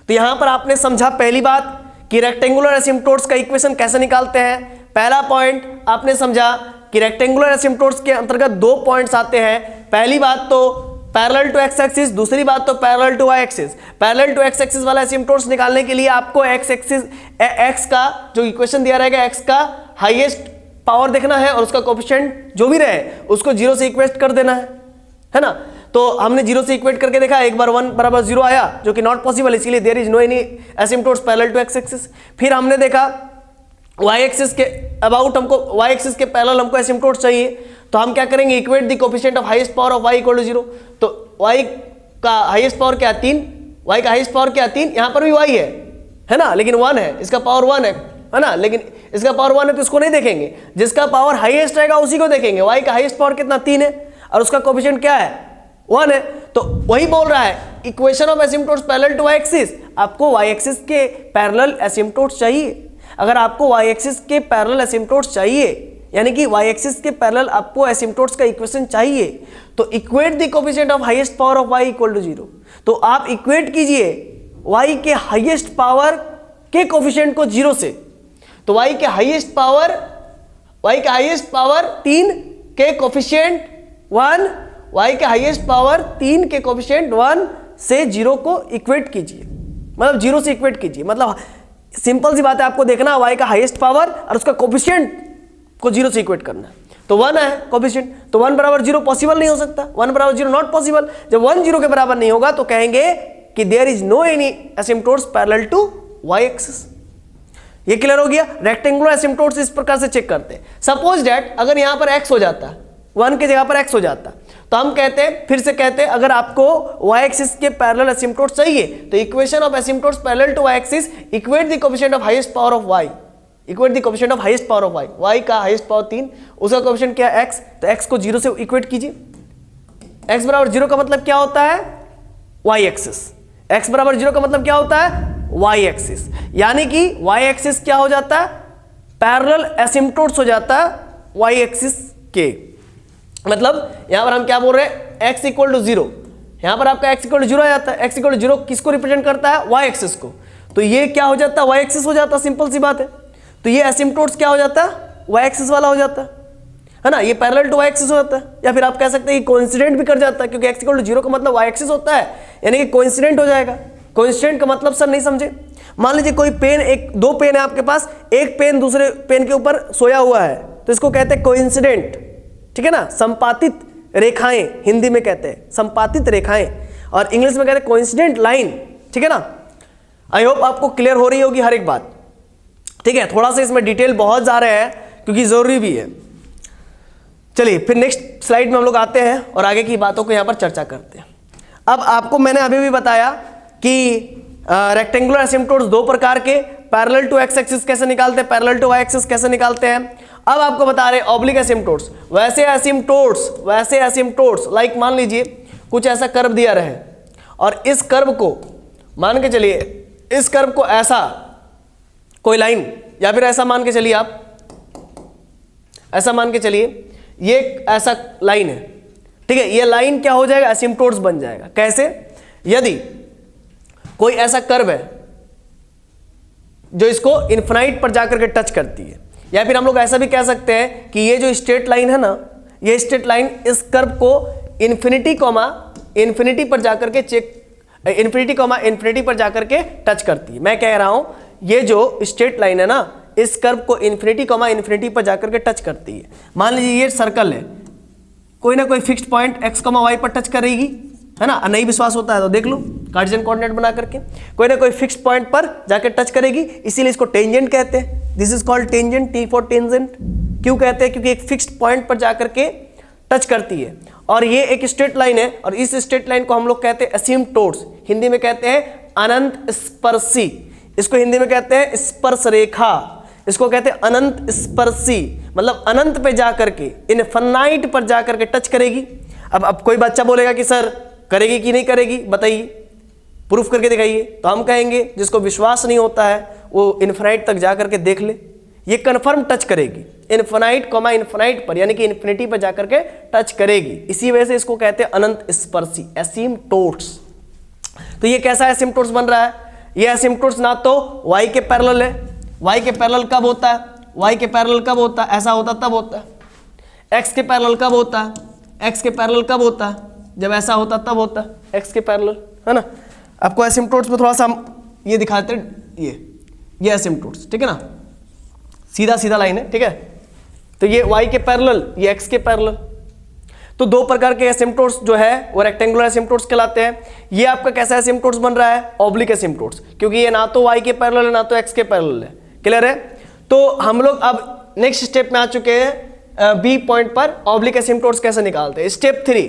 तो यहां पर आपने समझा पहली बात कि रेक्टेंगुलर एसिम्प्टोट्स का इक्वेशन कैसे निकालते हैं। पहला पॉइंट आपने समझा कि रेक्टेंगुलर एसिम्प्टोट्स के अंतर्गत 2 पॉइंट्स आते हैं। पहली बात तो पैरेलल टू एक्स एक्सिस, दूसरी बात तो parallel to y axis. Parallel to x axis वाला एसिम्प्टोट्स निकालने के लिए आपको एक्स एक्सिस एक्स का जो इक्वेशन दिया रहेगा, एक्स का हाईएस्ट पावर देखना है और उसका कोएफिशिएंट जो भी रहे उसको 0 से इक्वेट कर देना है ना। तो हमने 0 से इक्वेट करके देखा, एक बार 1 बराबर 0 आया जो कि नॉट पॉसिबल, इसीलिए there is no any asymptotes parallel to x axis. फिर हमने देखा वाई एक्सिस के अबाउट, हमको वाई एक्सिस के पैरेलल हमको एसिम्प्टोट्स चाहिए, तो हम क्या करेंगे, equate the coefficient of highest power of y equal to 0। तो y का हाईएस्ट पावर क्या है, 3, y का हाईएस्ट पावर क्या 3, यहाँ पर भी y है ना, लेकिन 1 है, इसका पावर 1 है ना, लेकिन इसका पावर 1 है तो इसको नहीं देखेंगे, जिसका पावर हाईएस्ट रहेगा उसी को देखेंगे। y का हाईएस्ट पावर कितना 3 है और उसका कोएफिशिएंट क्या है 1 है। तो वही बोल रहा है equation of asymptotes parallel to y axis, आपको y एक्सिस के पैरेलल एसिम्पटोट्स चाहिए। अगर आपको y एक्सिस के पैरेलल एसिम्पटोट्स चाहिए, यानी कि y एक्सिस के पैरेलल आपको एसिम्पटोट्स का इक्वेशन चाहिए, तो equate the coefficient of highest power of y equal to 0। तो आप इक्वेट कीजिए y के हाईएस्ट पावर के कोएफिशिएंट को 0 से। तो y के हाईएस्ट पावर 3 के कोएफिशिएंट 1, y के हाईएस्ट पावर 3 के कोएफिशिएंट 1 से 0 को इक्वेट कीजिए, मतलब 0 से इक्वेट कीजिए। मतलब सिंपल सी बात है, आपको देखना y का हाईएस्ट पावर और उसका कोएफिशिएंट को 0 से इक्वेट करना है। तो 1 है कोएफिशिएंट, तो 1 बराबर 0 पॉसिबल नहीं हो सकता, 1 बराबर 0 नॉट पॉसिबल। जब 1 0 के बराबर नहीं होगा तो कहेंगे कि there is no any asymptotes parallel to y axis. ये क्लियर हो गया। रेक्टेंगुलर एसिम्पटोट्स इस प्रकार से चेक करते हैं। सपोज दैट अगर यहां पर x हो जाता, 1 की जगह पर x हो जाता, तो हम कहते हैं, फिर से कहते हैं, अगर आपको y एक्सिस के पैरेलल एसिम्पटोट्स चाहिए तो equation of asymptotes parallel to y axis equate the coefficient of highest power of y, equate the coefficient of highest power of y, y का हाईएस्ट पावर 3, उसका कोएफिशिएंट क्या है x, तो x को 0 से equate कीजिए। x बराबर 0 का मतलब क्या होता है y एक्सिस, x बराबर 0 का मतलब क्या होता है y एक्सिस, यानी कि y एक्सिस क्या हो जाता है पैरेलल एसिम्पटोट्स हो जाता है y एक्सिस के। मतलब यहां पर हम क्या बोल रहे हैं x इक्वल टू 0, यहां पर आपका x इक्वल टू 0 आ जाता है। x इक्वल टू 0 किसको रिप्रेजेंट करता है y एक्सिस को, तो ये क्या हो जाता है y एक्सिस हो जाता है, सिंपल सी बात है। तो ये एसिम्पटोट्स क्या हो जाता है y एक्सिस वाला हो जाता है ना, ये पैरेलल टू y एक्सिस हो जाता है, या फिर आप कह सकते हैं कि कोइंसिडेंट भी कर जाता है, क्योंकि x इक्वल टू 0 का मतलब y एक्सिस होता है, यानी कि कोइंसिडेंट हो जाएगा। कोइंसिडेंट का मतलब सर नहीं समझे, मान लीजिए कोई पेन, दो पेन है आपके पास, एक पेन दूसरे पेन के ऊपर सोया हुआ है, तो इसको कहते हैं कोइंसिडेंट, ठीक है ना, संपातित रेखाएं हिंदी में कहते हैं, संपातित रेखाएं, और इंग्लिश में कहते हैं कोइंसिडेंट लाइन, ठीक है ना। आई होप आपको क्लियर हो रही होगी हर एक बात, ठीक है। थोड़ा सा इसमें डिटेल बहुत जा रहे हैं क्योंकि जरूरी भी है। चलिए फिर नेक्स्ट स्लाइड में हम लोग आते हैं और आगे की बातों को यहां पर चर्चा करते हैं। अब आपको मैंने अभी भी बताया कि रेक्टेंगुलर एसिम्पटोट्स दो प्रकार के, पैरेलल टू x एक्सिस कैसे निकालते हैं, पैरेलल टू y एक्सिस कैसे निकालते हैं। अब आपको बता रहे ऑब्लिक एसिम्पटोट्स, वैसे एसिम्पटोट्स लाइक मान लीजिए कुछ ऐसा कर्व दिया रहे और इस कर्व को मान के चलिए, इस कर्व को ऐसा कोई लाइन, या फिर ऐसा मान के चलिए, आप ऐसा मान के चलिए ये ऐसा लाइन है, ठीक है। ये लाइन क्या हो जाएगा एसिम्पटोट्स बन जाएगा। कैसे, यदि कोई ऐसा कर्व है जो इसको इन्फिनाइट पर जाकर के टच करती है, या फिर हम लोग ऐसा भी कह सकते हैं कि ये जो स्ट्रेट लाइन है ना, ये स्ट्रेट लाइन इस कर्व को इन्फिनिटी पर जाकर के इन्फिनिटी पर जाकर के टच करती है। मैं कह रहा हूं ये जो स्ट्रेट लाइन है ना, इस कर्व को इन्फिनिटी पर जाकर के टच करती है। मान लीजिए ये सर्कल है, कोई ना कोई फिक्स्ड पॉइंट x, y पर टच करेगी, है ना। नहीं विश्वास होता है तो देख लो कार्टेशियन कोऑर्डिनेट बना करके, कोई ना कोई फिक्स्ड पॉइंट पर जाकर टच करेगी, इसीलिए इसको टेंजेंट कहते हैं। This is called tangent, T for tangent. क्यों कहते हैं, क्योंकि एक फिक्स्ड पॉइंट पर जाकर के टच करती है। और ये एक स्ट्रेट लाइन है और इस स्ट्रेट लाइन को हम लोग कहते हैं एसिम्पटोट्स, हिंदी में कहते हैं अनंत स्पर्शी, इसको हिंदी में कहते हैं स्पर्श रेखा, इसको कहते हैं अनंत स्पर्शी, मतलब अनंत पे जाकर के, इनफिनाइट पर जाकर के टच करेगी। अब कोई बच्चा बोलेगा कि सर करेगी कि नहीं करेगी, बताइए, प्रूफ करके दिखाइए। तो हम कहेंगे जिसको विश्वास नहीं होता है वो इनफिनाइट तक जाकर के देख ले, ये कन्फर्म टच करेगी इनफिनाइट पर, यानी कि इन्फिनिटी पर जाकर के टच करेगी। इसी वजह से इसको कहते हैं अनंत स्पर्शी, एसिम्पटोट्स। तो ये कैसा एसिम्पटोट्स बन रहा है, ये एसिम्पटोट्स ना तो y के पैरेलल है, y के पैरेलल कब होता है, y के पैरेलल कब होता है, ऐसा होता तब होता है। x के पैरेलल कब होता है, x के पैरेलल कब होता है, जब ऐसा होता तब होता है, x के पैरेलल, है ना। आपको एसिम्पटोट्स में थोड़ा सा हम ये दिखाते हैं, ये एसिम्पटोट्स, ठीक है ना, सीधा सीधा लाइन है, ठीक है। तो ये y के पैरेलल, ये x के पैरेलल। तो दो प्रकार के एसिम्पटोट्स जो है वो रेक्टेंगुलर एसिम्पटोट्स कहलाते हैं। ये आपका कैसा एसिम्पटोट्स बन रहा है, ऑब्लिक एसिम्पटोट्स, क्योंकि ये ना तो y के पैरेलल है ना तो x के पैरेलल है। क्लियर है। तो हम लोग अब नेक्स्ट स्टेप में आ चुके हैं, बी पॉइंट पर ऑब्लिक एसिम्पटोट्स कैसे निकालते हैं। स्टेप 3,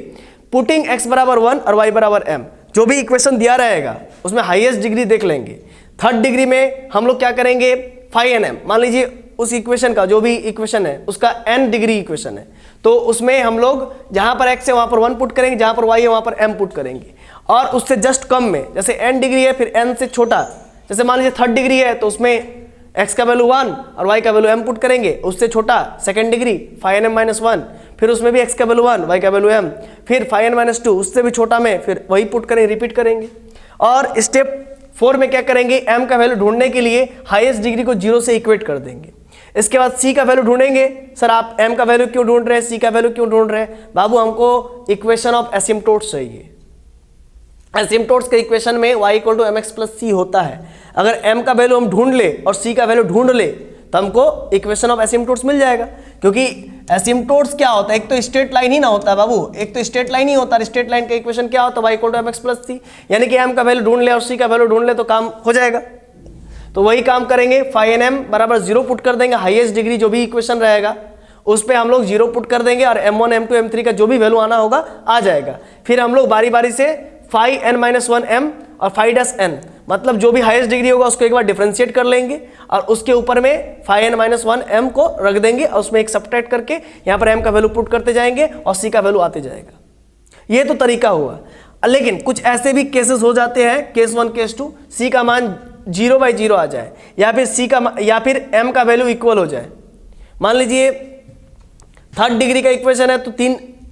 पुटिंग x बराबर 1 और y बराबर m। जो भी इक्वेशन दिया रहेगा उसमें हाईएस्ट डिग्री देख लेंगे। थर्ड डिग्री में हम लोग क्या करेंगे, फाई एन एम, मान लीजिए उस इक्वेशन का जो भी इक्वेशन है उसका n डिग्री इक्वेशन है, तो उसमें हम लोग जहां पर x है वहां पर 1 पुट करेंगे, जहां पर y है वहां पर m पुट करेंगे। और उससे जस्ट कम में, जैसे n डिग्री है फिर n से छोटा, जैसे मान लीजिए थर्ड डिग्री है तो उसमें x का वैल्यू 1 और y का वैल्यू m पुट करेंगे। उससे छोटा second degree phi n m minus 1, फिर उसमें भी x का वैल्यू 1 y का वैल्यू m, फिर फाई एन माइनस 2, उससे भी छोटा में फिर वही पुट करेंगे, रिपीट करेंगे। और स्टेप 4 में क्या करेंगे, m का वैल्यू ढूंढने के लिए हाईएस्ट डिग्री को 0 से इक्वेट कर देंगे। इसके बाद c का वैल्यू ढूंढेंगे। सर आप m का वैल्यू क्यों ढूंढ रहे हैं, c का वैल्यू क्यों ढूंढ रहे हैं? बाबू हमको इक्वेशन ऑफ एसिम्पटोट्स चाहिए। एसिम्पटोट्स के इक्वेशन में y equal to mx plus c होता है। अगर m का वैल्यू हम ढूंढ ले और c का वैल्यू ढूंढ ले तो हमको इक्वेशन ऑफ एसिम्पटोट्स मिल जाएगा। क्योंकि एसिम्पटोट्स क्या होता है, एक तो स्ट्रेट लाइन ही ना होता है बाबू, एक तो स्ट्रेट लाइन ही होता है। स्ट्रेट लाइन का इक्वेशन क्या होता है, y equal to mx plus c, यानी कि m का वैल्यू ढूंढ ले और c का वैल्यू ढूंढ ले तो काम हो जाएगा। तो वही काम करेंगे, फाई एन एम बराबर 0 पुट कर देंगे, हाईएस्ट डिग्री जो भी इक्वेशन रहेगा उस पे हम लोग 0 पुट कर देंगे और m1 m2 m3 का जो भी वैल्यू आना होगा आ जाएगा। फिर हम लोग बारी बारी से फाई एन माइनस 1 m और फाई डैश n, मतलब जो भी हाईएस्ट डिग्री होगा उसको एक बार डिफरेंशिएट कर लेंगे और उसके ऊपर में फाई एन माइनस 1 m को रख देंगे और उसमें एक सब्ट्रैक्ट करके यहाँ पर m का वैल्यू पुट करते जाएंगे और c का वैल्यू आते जाएगा। ये तो तरीका हुआ। लेकिन कुछ ऐसे भी केसेस हो जाते हैं, केस 1 केस 2, c का मान 0/0 आ जाए या फिर m का वैल्यू इक्वल हो जाए। मान लीजिए थर्ड डिग्री का इक्वेशन है तो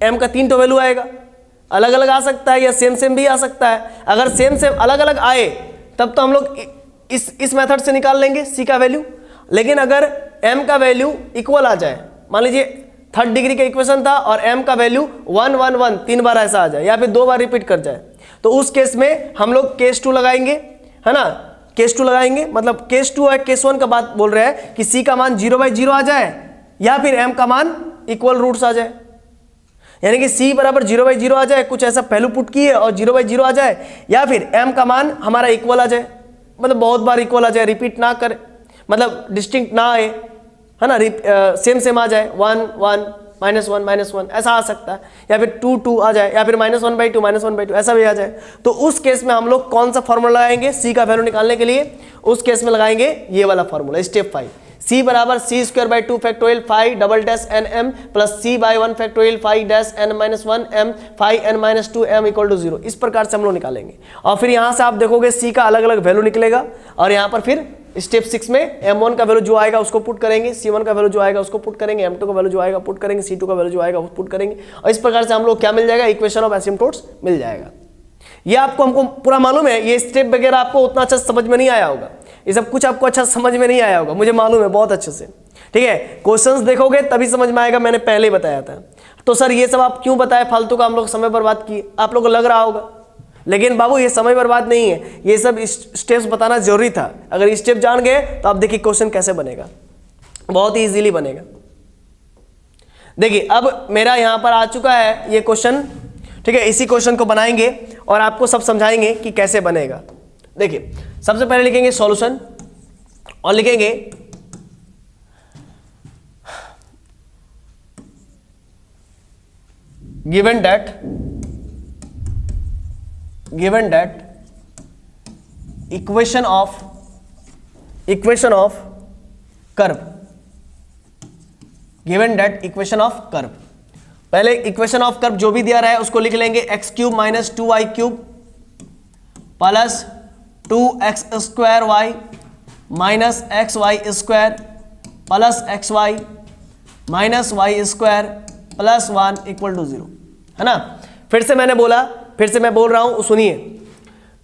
m का 3 तो वैल्यू आएगा, अलग अलग आ सकता है या सेम सेम भी आ सकता है। अगर सेम सेम अलग अलग आए तब तो हम लोग इस मेथड से निकाल लेंगे c का वैल्यू। लेकिन अगर m का वैल्यू इक्वल आ जाए, मान लीजिए थर्ड डिग्री का इक्वेशन था और m का वैल्यू 1 1 1 3 बार ऐसा आ जाए या फिर 2 बार रिपीट कर जाए, तो उस केस में हम लोग केस 2 लगाएंगे, है ना, केस 2 लगाएंगे। मतलब केस 2 है, केस 1 का बात बोल रहे हैं कि c का मान 0/0 आ जाए या फिर m का मान इक्वल रूट्स आ जाए, यानी कि c बराबर 0/0 आ जाए, कुछ ऐसा पहलू पुट किए और 0/0 आ जाए, या फिर m का मान हमारा इक्वल आ जाए, मतलब बहुत बार इक्वल आ जाए, रिपीट ना करे, मतलब डिस्टिंक्ट ना आए, है ना, सेम सेम आ जाए, 1 1 -1 -1 ऐसा आ सकता है, या फिर 2 2 आ जाए, या फिर -1/2 -1/2 ऐसा भी आ जाए। तो उस केस में हम लोग कौन सा फॉर्मूला लगाएंगे c का वैल्यू निकालने के लिए? उस केस में लगाएंगे ये वाला फॉर्मूला, स्टेप 5, c बराबर c² 2 factorial phi double dash n m plus c/1 factorial phi dash n - 1 m फाई n - 2 m इक्वल टू 0। इस प्रकार से हम लोग निकालेंगे और फिर यहाँ से आप देखोगे c का अलग अलग वैल्यू निकलेगा और यहाँ पर फिर स्टेप 6 में m1 का वैल्यू जो आएगा उसको पुट करेंगे, c1 का वैल्यू जो आएगा उसको पुट करेंगे, m2 का वैल्यू जो आएगा पुट करेंगे, c2 का वैल्यू जो आएगा उसको पुट करेंगे और इस प्रकार से हम लोग क्या मिल जाएगा, इक्वेशन ऑफ एसिम्पटोट्स मिल जाएगा। ये हमको पूरा मालूम है, ये स्टेप वगैरह आपको उतना अच्छा समझ में नहीं आया होगा, ये सब कुछ आपको अच्छा समझ में नहीं आया होगा, मुझे मालूम है बहुत अच्छे से, ठीक है। क्वेश्चंस देखोगे तभी समझ में आएगा, मैंने पहले ही बताया था। तो सर ये सब आप क्यों बताए, फालतू का हम लोग समय बर्बाद किए, आप लोगों को लग रहा होगा, लेकिन बाबू ये समय बर्बाद नहीं है, ये सब स्टेप्स बताना जरूरी था। अगर स्टेप जान गए तो आप देखिए क्वेश्चन कैसे बनेगा, बहुत ही इजीली बनेगा। देखिए अब मेरा यहाँ पर आ चुका है ये क्वेश्चन, ठीक है। इसी क्वेश्चन को बनाएंगे और आपको सब समझाएंगे कि कैसे बनेगा। देखिए सबसे पहले लिखेंगे सॉल्यूशन और लिखेंगे given that equation of curve, given that equation of curve, पहले इक्वेशन ऑफ कर्व जो भी दिया रहा है उसको लिख लेंगे x³ - 2y³ plus 2x² minus xy² plus xy minus y² plus 1 equal to 0, है ना। फिर से मैंने बोला, फिर से मैं बोल रहा हूं, सुनिए।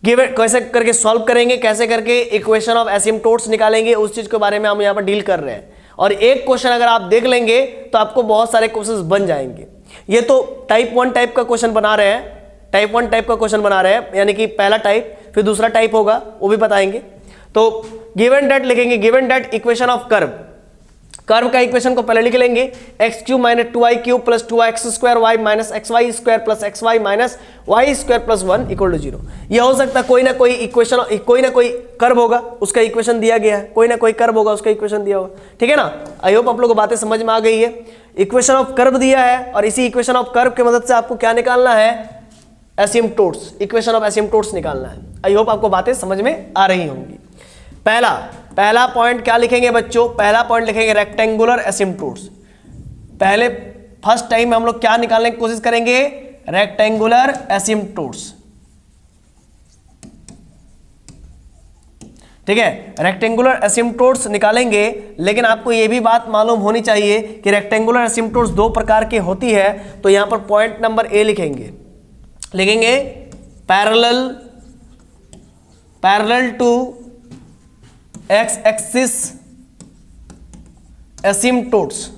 गिवन कैसे करके सॉल्व करेंगे, कैसे करके इक्वेशन ऑफ एसिम्पटोट्स निकालेंगे, उस चीज के बारे में हम यहाँ पर डील कर रहे हैं। और एक क्वेश्चन अगर आप देख लेंगे तो आपको बहुत सारे क्वेश्चन बन जाएंगे। ये तो टाइप 1 टाइप का क्वेश्चन बना रहे हैं, टाइप 1 टाइप का क्वेश्चन बना रहे हैं, यानी कि पहला टाइप, फिर दूसरा टाइप होगा वो भी बताएंगे। तो गिवन डेट लिखेंगे, given that equation of curve, curve का इक्वेशन को पहले लिख लेंगे x³ - 2y³ plus 2x² minus xy² plus xy minus y² plus 1 equal to 0। यह हो सकता है कोई ना कोई इक्वेशन, कोई ना कोई कर्व होगा उसका इक्वेशन दिया गया है, कोई ना कोई कर्व होगा उसका इक्वेशन दिया होगा, ठीक है ना। आई होप आप लोगों को बातें समझ में आ गई है। इक्वेशन ऑफ कर्व दिया है और इसी इक्वेशन ऑफ कर्व की मदद से आपको क्या निकालना है, एसिम्पटोट्स, इक्वेशन ऑफ एसिम्पटोट्स निकालना है। आई होप आपको बातें समझ में आ रही होंगी। पहला पॉइंट क्या लिखेंगे बच्चों? पहला पॉइंट लिखेंगे रेक्टेंगुलर एसिम्पटोट्स। पहले फर्स्ट टाइम में हम लोग क्या निकालने की कोशिश करेंगे? रेक्टेंगुलर एसिम्पटोट्स। ठीक है, रेक्टेंगुलर एसिम्पटोट्स निकालेंगे, लेकिन आपको यह भी बात मालूम होनी चाहिए कि रेक्टेंगुलर एसिम्पटोट्स दो प्रकार की होती है। तो यहां पर पॉइंट नंबर ए लिखेंगे पैरेलल टू एक्स एक्सिस एसिम्पटोट्स।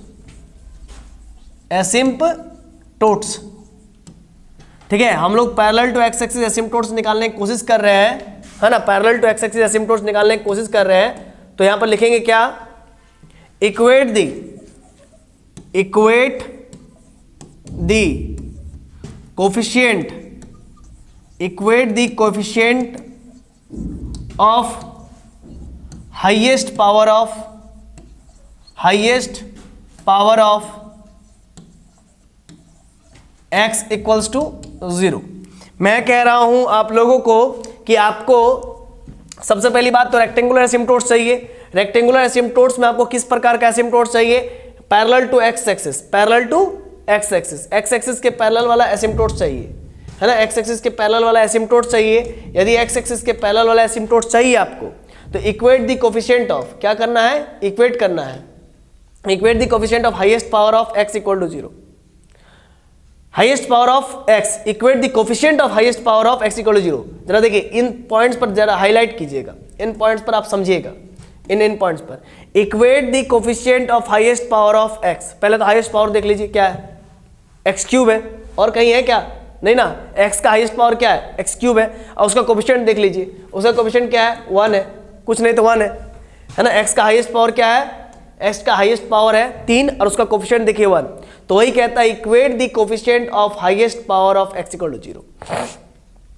ठीक है, हम लोग पैरेलल टू एक्स एक्सिस एसिम्पटोट्स निकालने की कोशिश कर रहे हैं, है ना, पैरेलल टू एक्स एक्सिस एसिम्पटोट्स निकालने की कोशिश कर रहे हैं। तो यहां पर लिखेंगे क्या? Equate the coefficient of highest power of x equals to 0। मैं कह रहा हूं आप लोगों को कि आपको सबसे पहली बात तो रेक्टेंगुलर एसिम्पटोट्स चाहिए। रेक्टेंगुलर एसिम्पटोट्स में आपको किस प्रकार का एसिम्पटोट्स चाहिए? Parallel to x axis, x axis के पैरेलल वाला एसिम्पटोट्स चाहिए, है ना, एक्स एक्सिस के पैरेलल वाला एसिम्पटोट्स चाहिए। यदि एक्स एक्सिस के पैरेलल वाला एसिम्पटोट्स चाहिए आपको, तो इक्वेट द कोफिशिएंट ऑफ, क्या करना है? इक्वेट करना है, equate the coefficient of highest power of x equal to 0। Highest power of x, equate the coefficient of highest power of x equal to 0। जरा देखिए, इन पॉइंट्स पर जरा हाईलाइट कीजिएगा, इन पॉइंट्स पर आप समझिएगा, इन पॉइंट्स पर। Equate the coefficient of highest power of x। पहले तो हाईएस्ट पावर देख लीजिए, क्या है? x क्यूब है, और कहीं है क्या? नहीं ना, x का हाईएस्ट पावर क्या है? x क्यूब है। और उसका कोफिशिएंट देख लीजिए, उसका कोफिशिएंट क्या है? 1 है, कुछ नहीं तो 1 है ना। x का हाईएस्ट पावर क्या है? x का हाईएस्ट पावर है 3 और उसका कोफिशिएंट देखिए 1। तो वही कहता है equate the coefficient of highest power of x equal to 0।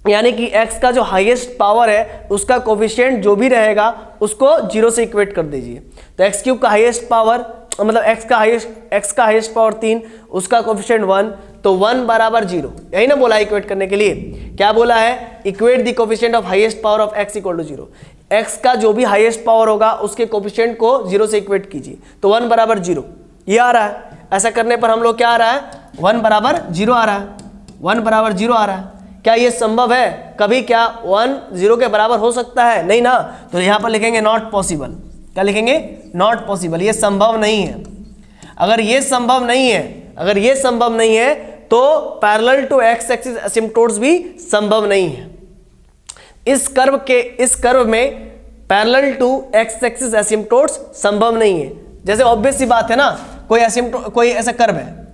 यानी कि x का जो हाईएस्ट पावर है उसका कोफिशिएंट जो भी रहेगा उसको 0 से इक्वेट कर दीजिए। तो x क्यूब का हाईएस्ट पावर मतलब x का हाईएस्ट पावर 3, उसका कोफिशिएंट 1, तो 1 बराबर 0। यही ना बोला इक्वेट करने के लिए, क्या बोला है? Equate the coefficient of highest power of x equal to 0। x का जो भी हाईएस्ट पावर होगा उसके कोफिशिएंट को 0 से इक्वेट कीजिए, तो 1 बराबर 0 ये आ रहा है। ऐसा करने पर हम लोग क्या आ रहा है? 1 बराबर 0 आ रहा है, 1 बराबर 0 आ रहा है। क्या ये संभव है? कभी क्या 1 0 के बराबर हो सकता है? नहीं ना। तो यहाँ पर लिखेंगे नॉट पॉसिबल। क्या लिखेंगे? नॉट पॉसिबल, ये संभव नहीं है। अगर ये संभव नहीं है तो पैरेलल टू एक्स एक्सिस एसिम्पटोट्स भी संभव नहीं है। इस कर्व में पैरेलल टू एक्स एक्सिस एसिम्पटोट्स संभव नहीं है। जैसे ऑब्वियस सी बात है ना, कोई ऐसा कर्व है,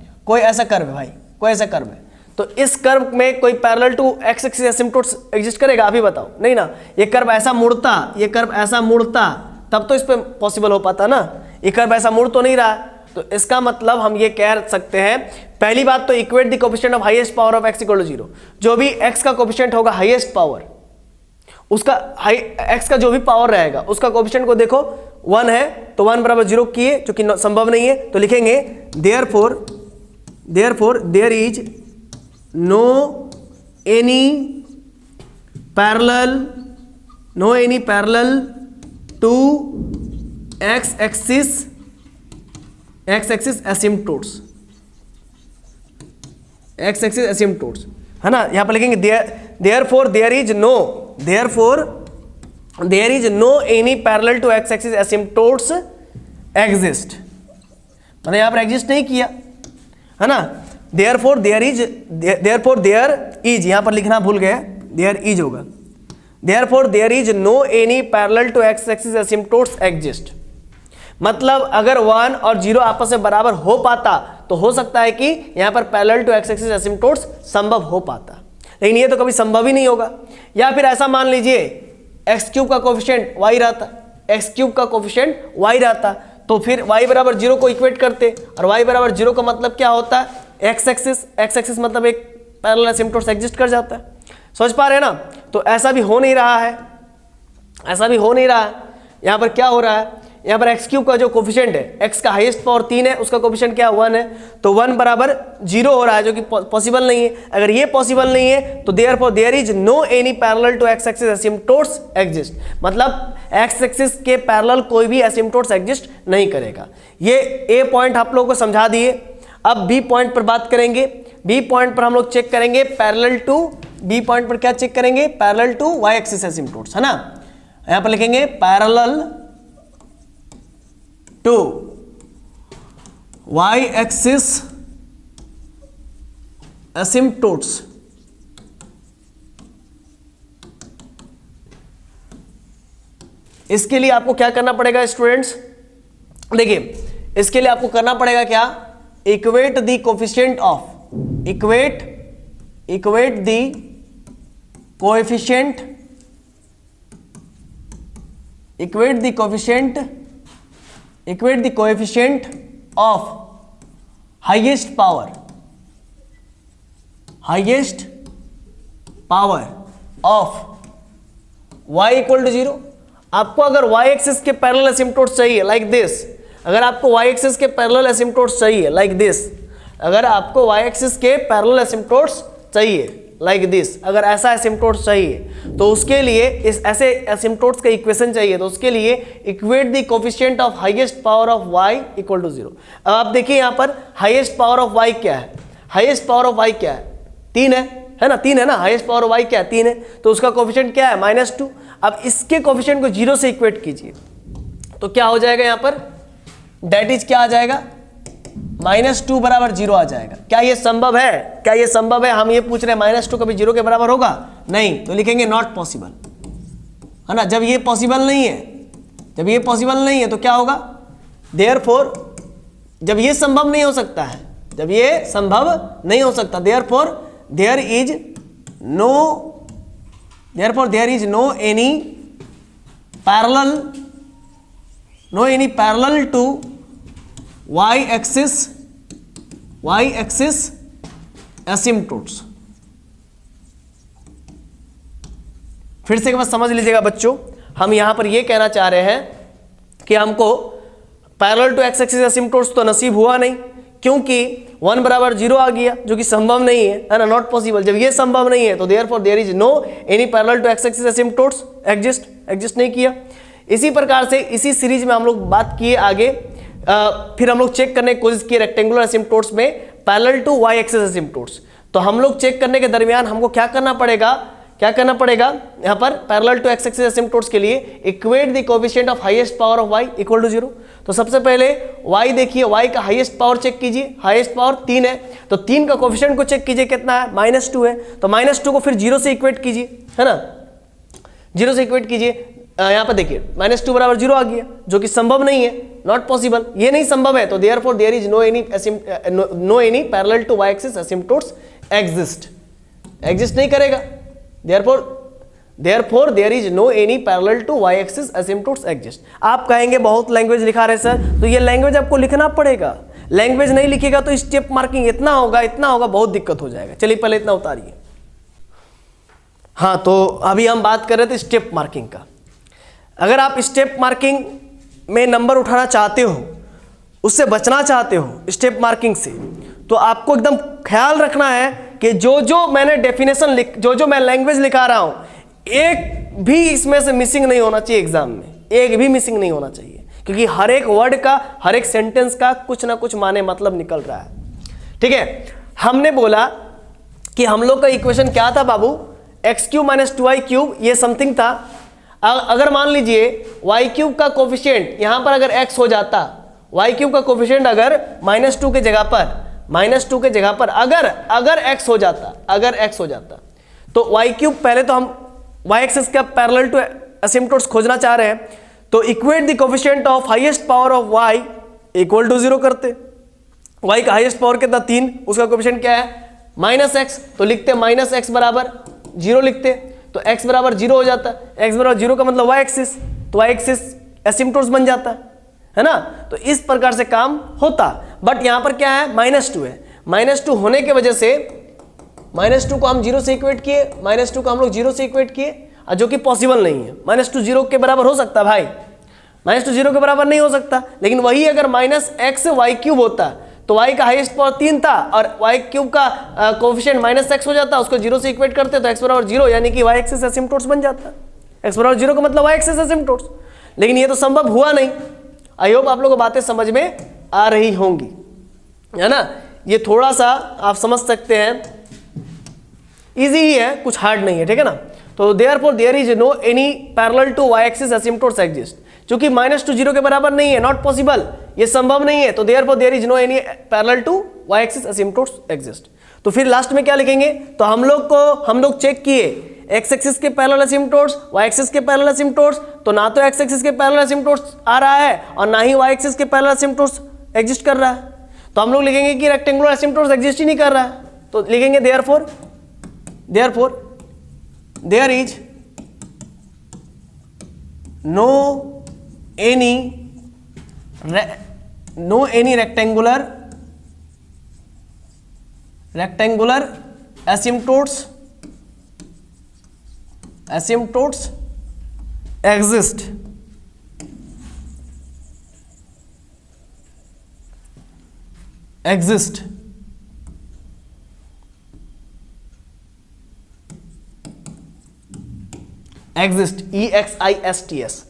तो इस कर्व में कोई parallel to x axis asymptotes exist करेगा? अभी बताओ, नहीं ना। ये कर्व ऐसा मुड़ता तब तो इस पे पॉसिबल हो पाता ना। ये कर्व ऐसा मुड़ तो नहीं रहा, तो इसका मतलब हम ये कह सकते हैं, पहली बात तो equate the coefficient of highest power of x equal to 0। जो भी x का कोफिशिएंट होगा हाईएस्ट पावर, उसका x का जो भी पावर रहेगा उसका कोफिशिएंट को देखो 1 है, तो 1 बराबर 0 किए, जो कि संभव नहीं है। तो लिखेंगे therefore there is no any parallel to x axis asymptotes, है ना। यहां पर लिखेंगे therefore there is no any parallel to x axis asymptotes exist, मतलब यहां पर एग्जिस्ट नहीं किया, है ना। देयरफॉर देयर इज, यहां पर लिखना भूल गए, देयर इज होगा। Therefore there is no any parallel to x axis asymptotes exist, मतलब अगर 1 और 0 आपस में बराबर हो पाता तो हो सकता है कि यहां पर पैरेलल टू एक्स एक्सिस एसिम्पटोट्स संभव हो पाता, लेकिन ये तो कभी संभव ही नहीं होगा। या फिर ऐसा मान लीजिए एक्स क्यूब का कोफिशिएंट y रहता, तो फिर y बराबर 0 को इक्वेट करते, और y बराबर 0 का मतलब क्या होता है? एक्स एक्सिस मतलब एक पैरेलल एसिम्पटोट्स एग्जिस्ट कर जाता है। समझ पा रहे हैं ना। तो ऐसा भी हो नहीं रहा है, यहां पर क्या हो रहा है? यहाँ पर एक्स क्यूब का जो कोफिशिएंट है, एक्स का हाईएस्ट पावर 3 है, उसका कोफिशिएंट क्या 1 है, तो 1 बराबर 0 हो रहा है, जो कि पॉसिबल नहीं है। अगर ये पॉसिबल नहीं है तो therefore there is no any parallel to x axis asymptotes exist, मतलब एक्स एक्सिस के पैरेलल कोई भी एसिम्पटोट्स एग्जिस्ट नहीं करेगा। ये ए पॉइंट आप लोगों को समझा दिए। अब बी पॉइंट पर बात करेंगे। बी पॉइंट पर हम लोग चेक करेंगे पैरेलल टू, बी पॉइंट पर क्या चेक करेंगे, parallel to y axis asymptotes, है ना। यहां पर लिखेंगे पैरेलल टू वाई एक्सिस एसिम्पटोट्स। इसके लिए आपको क्या करना पड़ेगा स्टूडेंट्स, देखिए इसके लिए आपको करना पड़ेगा क्या, equate the coefficient of, equate the coefficient, equate the coefficient of highest power of y equal to 0। आपको अगर y एक्सिस के पैरेलल एसिम्पटोट्स चाहिए लाइक दिस, अगर आपको y एक्सिस के पैरेलल एसिम्पटोट्स चाहिए लाइक दिस, अगर आपको y एक्सिस के पैरेलल एसिम्पटोट्स चाहिए लाइक दिस, अगर ऐसा एसिम्पटोट्स चाहिए तो उसके लिए इस ऐसे एसिम्पटोट्स का इक्वेशन चाहिए, तो उसके लिए equate the coefficient of highest power of y equal to 0। अब आप देखिए यहाँ पर हाईएस्ट पावर ऑफ y क्या है, हाईएस्ट पावर ऑफ y क्या है, 3 है ना, 3 है ना, हाईएस्ट पावर ऑफ y क्या है, 3 है, तो उसका कोफिशिएंट क्या है -2। अब इसके कोफिशिएंट को 0 से इक्वेट कीजिए तो क्या हो जाएगा यहाँ पर, डेट इज क्या आ जाएगा, -2 बराबर 0 आ जाएगा। क्या ये संभव है, क्या ये संभव है, हम ये पूछ रहे हैं -2 कभी 0 के बराबर होगा, नहीं, तो लिखेंगे नॉट पॉसिबल, है ना। जब ये पॉसिबल नहीं है, जब ये पॉसिबल नहीं है तो क्या होगा, देयरफॉर जब ये संभव नहीं हो सकता है, जब ये संभव नहीं हो सकता, therefore there is no any parallel to y axis asymptotes. फिर से एक बार समझ लीजिएगा बच्चों, हम यहां पर ये कहना चाह रहे हैं कि हमको पैरेलल टू x एक्सिस एसिम्पटोट्स तो नसीब हुआ नहीं, क्योंकि 1 बराबर 0 आ गया, जो कि संभव नहीं है ना, नॉट पॉसिबल। जब ये संभव नहीं है तो therefore there is no any parallel to x axis asymptotes exist नहीं किया। इसी प्रकार से इसी सीरीज में हम लोग बात किए आगे, फिर हम लोग चेक करने की कोशिश की रेक्टेंगुलर एसिम्पटोट्स में पैरेलल टू y एक्सिस एसिम्पटोट्स। तो हम लोग चेक करने के दरमियान हमको क्या करना पड़ेगा यहाँ पर parallel to x axis asymptotes के लिए equate the coefficient of highest power of y equal to 0। तो सबसे पहले y देखिए, y का हाईएस्ट पावर चेक कीजिए, हाईएस्ट पावर 3 है, तो 3 का कोएफिशिएंट को चेक कीजिए कितना है, -2 है, तो -2 को फिर 0 से इक्वेट कीजिए, है ना, 0 से इक्वेट कीजिए। यहाँ पर देखिए -2 बराबर 0 आ गया, जो कि संभव नहीं है, नॉट पॉसिबल, ये नहीं संभव है, तो therefore there is no any parallel to y axis asymptotes exist नहीं करेगा। Therefore there is no any parallel to y axis asymptotes exist. आप कहेंगे बहुत लैंग्वेज लिखा रहे सर, तो ये लैंग्वेज आपको लिखना पड़ेगा, लैंग्वेज नहीं लिखेगा तो स्टेप मार्किंग इतना होगा, बहुत दिक्कत हो जाएगा। चलिए पहले इतना उतारिए। हाँ, तो अभी हम बात कर रहे थे स्टेप मार्किंग का। अगर आप स्टेप मार्किंग में नंबर उठाना चाहते हो, उससे बचना चाहते हो स्टेप मार्किंग से, तो आपको एकदम ख्याल रखना है कि जो मैंने डेफिनेशन जो मैं लैंग्वेज लिखा रहा हूं, एक भी इसमें से मिसिंग नहीं होना चाहिए एग्जाम में, एक भी मिसिंग नहीं होना चाहिए, क्योंकि हर एक वर्ड का, हर एक सेंटेंस का कुछ ना कुछ माने मतलब निकल रहा है। ठीक है, हमने बोला कि हम लोग का इक्वेशन क्या था बाबू, x³ - 2y³, ये समथिंग था। अगर मान लीजिए y³ का कोफिशिएंट यहां पर अगर x हो जाता, y³ का कोफिशिएंट अगर -2 के जगह पर अगर x हो जाता, तो y³ पहले तो हम y एक्सिस का पैरेलल टू एसिम्पटोट्स खोजना चाह रहे हैं, तो equate the coefficient of highest power of y equal to 0 करते। y का हाईएस्ट पावर कितना 3, उसका कोफिशिएंट क्या है -x, तो लिखते -x बराबर 0 लिखते, तो x बराबर 0 हो जाता है, x बराबर 0 का मतलब y एक्सिस, तो y एक्सिस एसिम्पटोट्स बन जाता है ना। तो इस प्रकार से काम होता, बट यहां पर क्या है -2 है, -2 होने के वजह से -2 को हम 0 से इक्वेट किए, -2 को हम लोग 0 से इक्वेट किए, जो कि पॉसिबल नहीं है। -2 0 के बराबर हो सकता है भाई, माइनस टू जीरो के बराबर नहीं हो सकता, लेकिन वही अगर माइनस एक्स वाई क्यूब होता तो y का हाईएस्ट पावर 3 था और y क्यूब का कोफिशिएंट माइनस एक्स हो जाता, उसको जीरो से इक्वेट करते तो x बराबर जीरो, यानी कि y एक्सिस एसिम्प्टोट्स बन जाता। x बराबर जीरो का मतलब y एक्सिस एसिम्प्टोट्स, लेकिन ये तो संभव हुआ नहीं। आई होप आप लोगों को बातें समझ में आ रही होंगी, है ना। ये थोड़ा सा आप समझ सकते हैं, इजी ही है, कुछ हार्ड नहीं है, ठीक है ना। तो therefore there is no any parallel to y axis asymptotes exist, क्योंकि माइनस टू जीरो के बराबर नहीं है, नॉट पॉसिबल, ये संभव नहीं है। तो therefore there is no any parallel to y axis asymptotes exist. तो फिर लास्ट में क्या लिखेंगे, तो हम लोग चेक किए x एक्सिस के पैरेलल एसिम्प्टोट्स, y एक्सिस के पैरेलल एसिम्प्टोट्स, तो ना तो x एक्सिस के पैरेलल एसिम्प्टोट्स आ रहा है और ना ही y एक्सिस के पैरेलल एसिम्प्टोट्स एग्जिस्ट कर रहा है। तो हम लोग लिखेंगे कि रेक्टेंगुलर एसिम्प्टोट्स एग्जिस्ट ही नहीं कर रहा है, तो लिखेंगे therefore there is no any rectangular asymptotes exist EXISTS।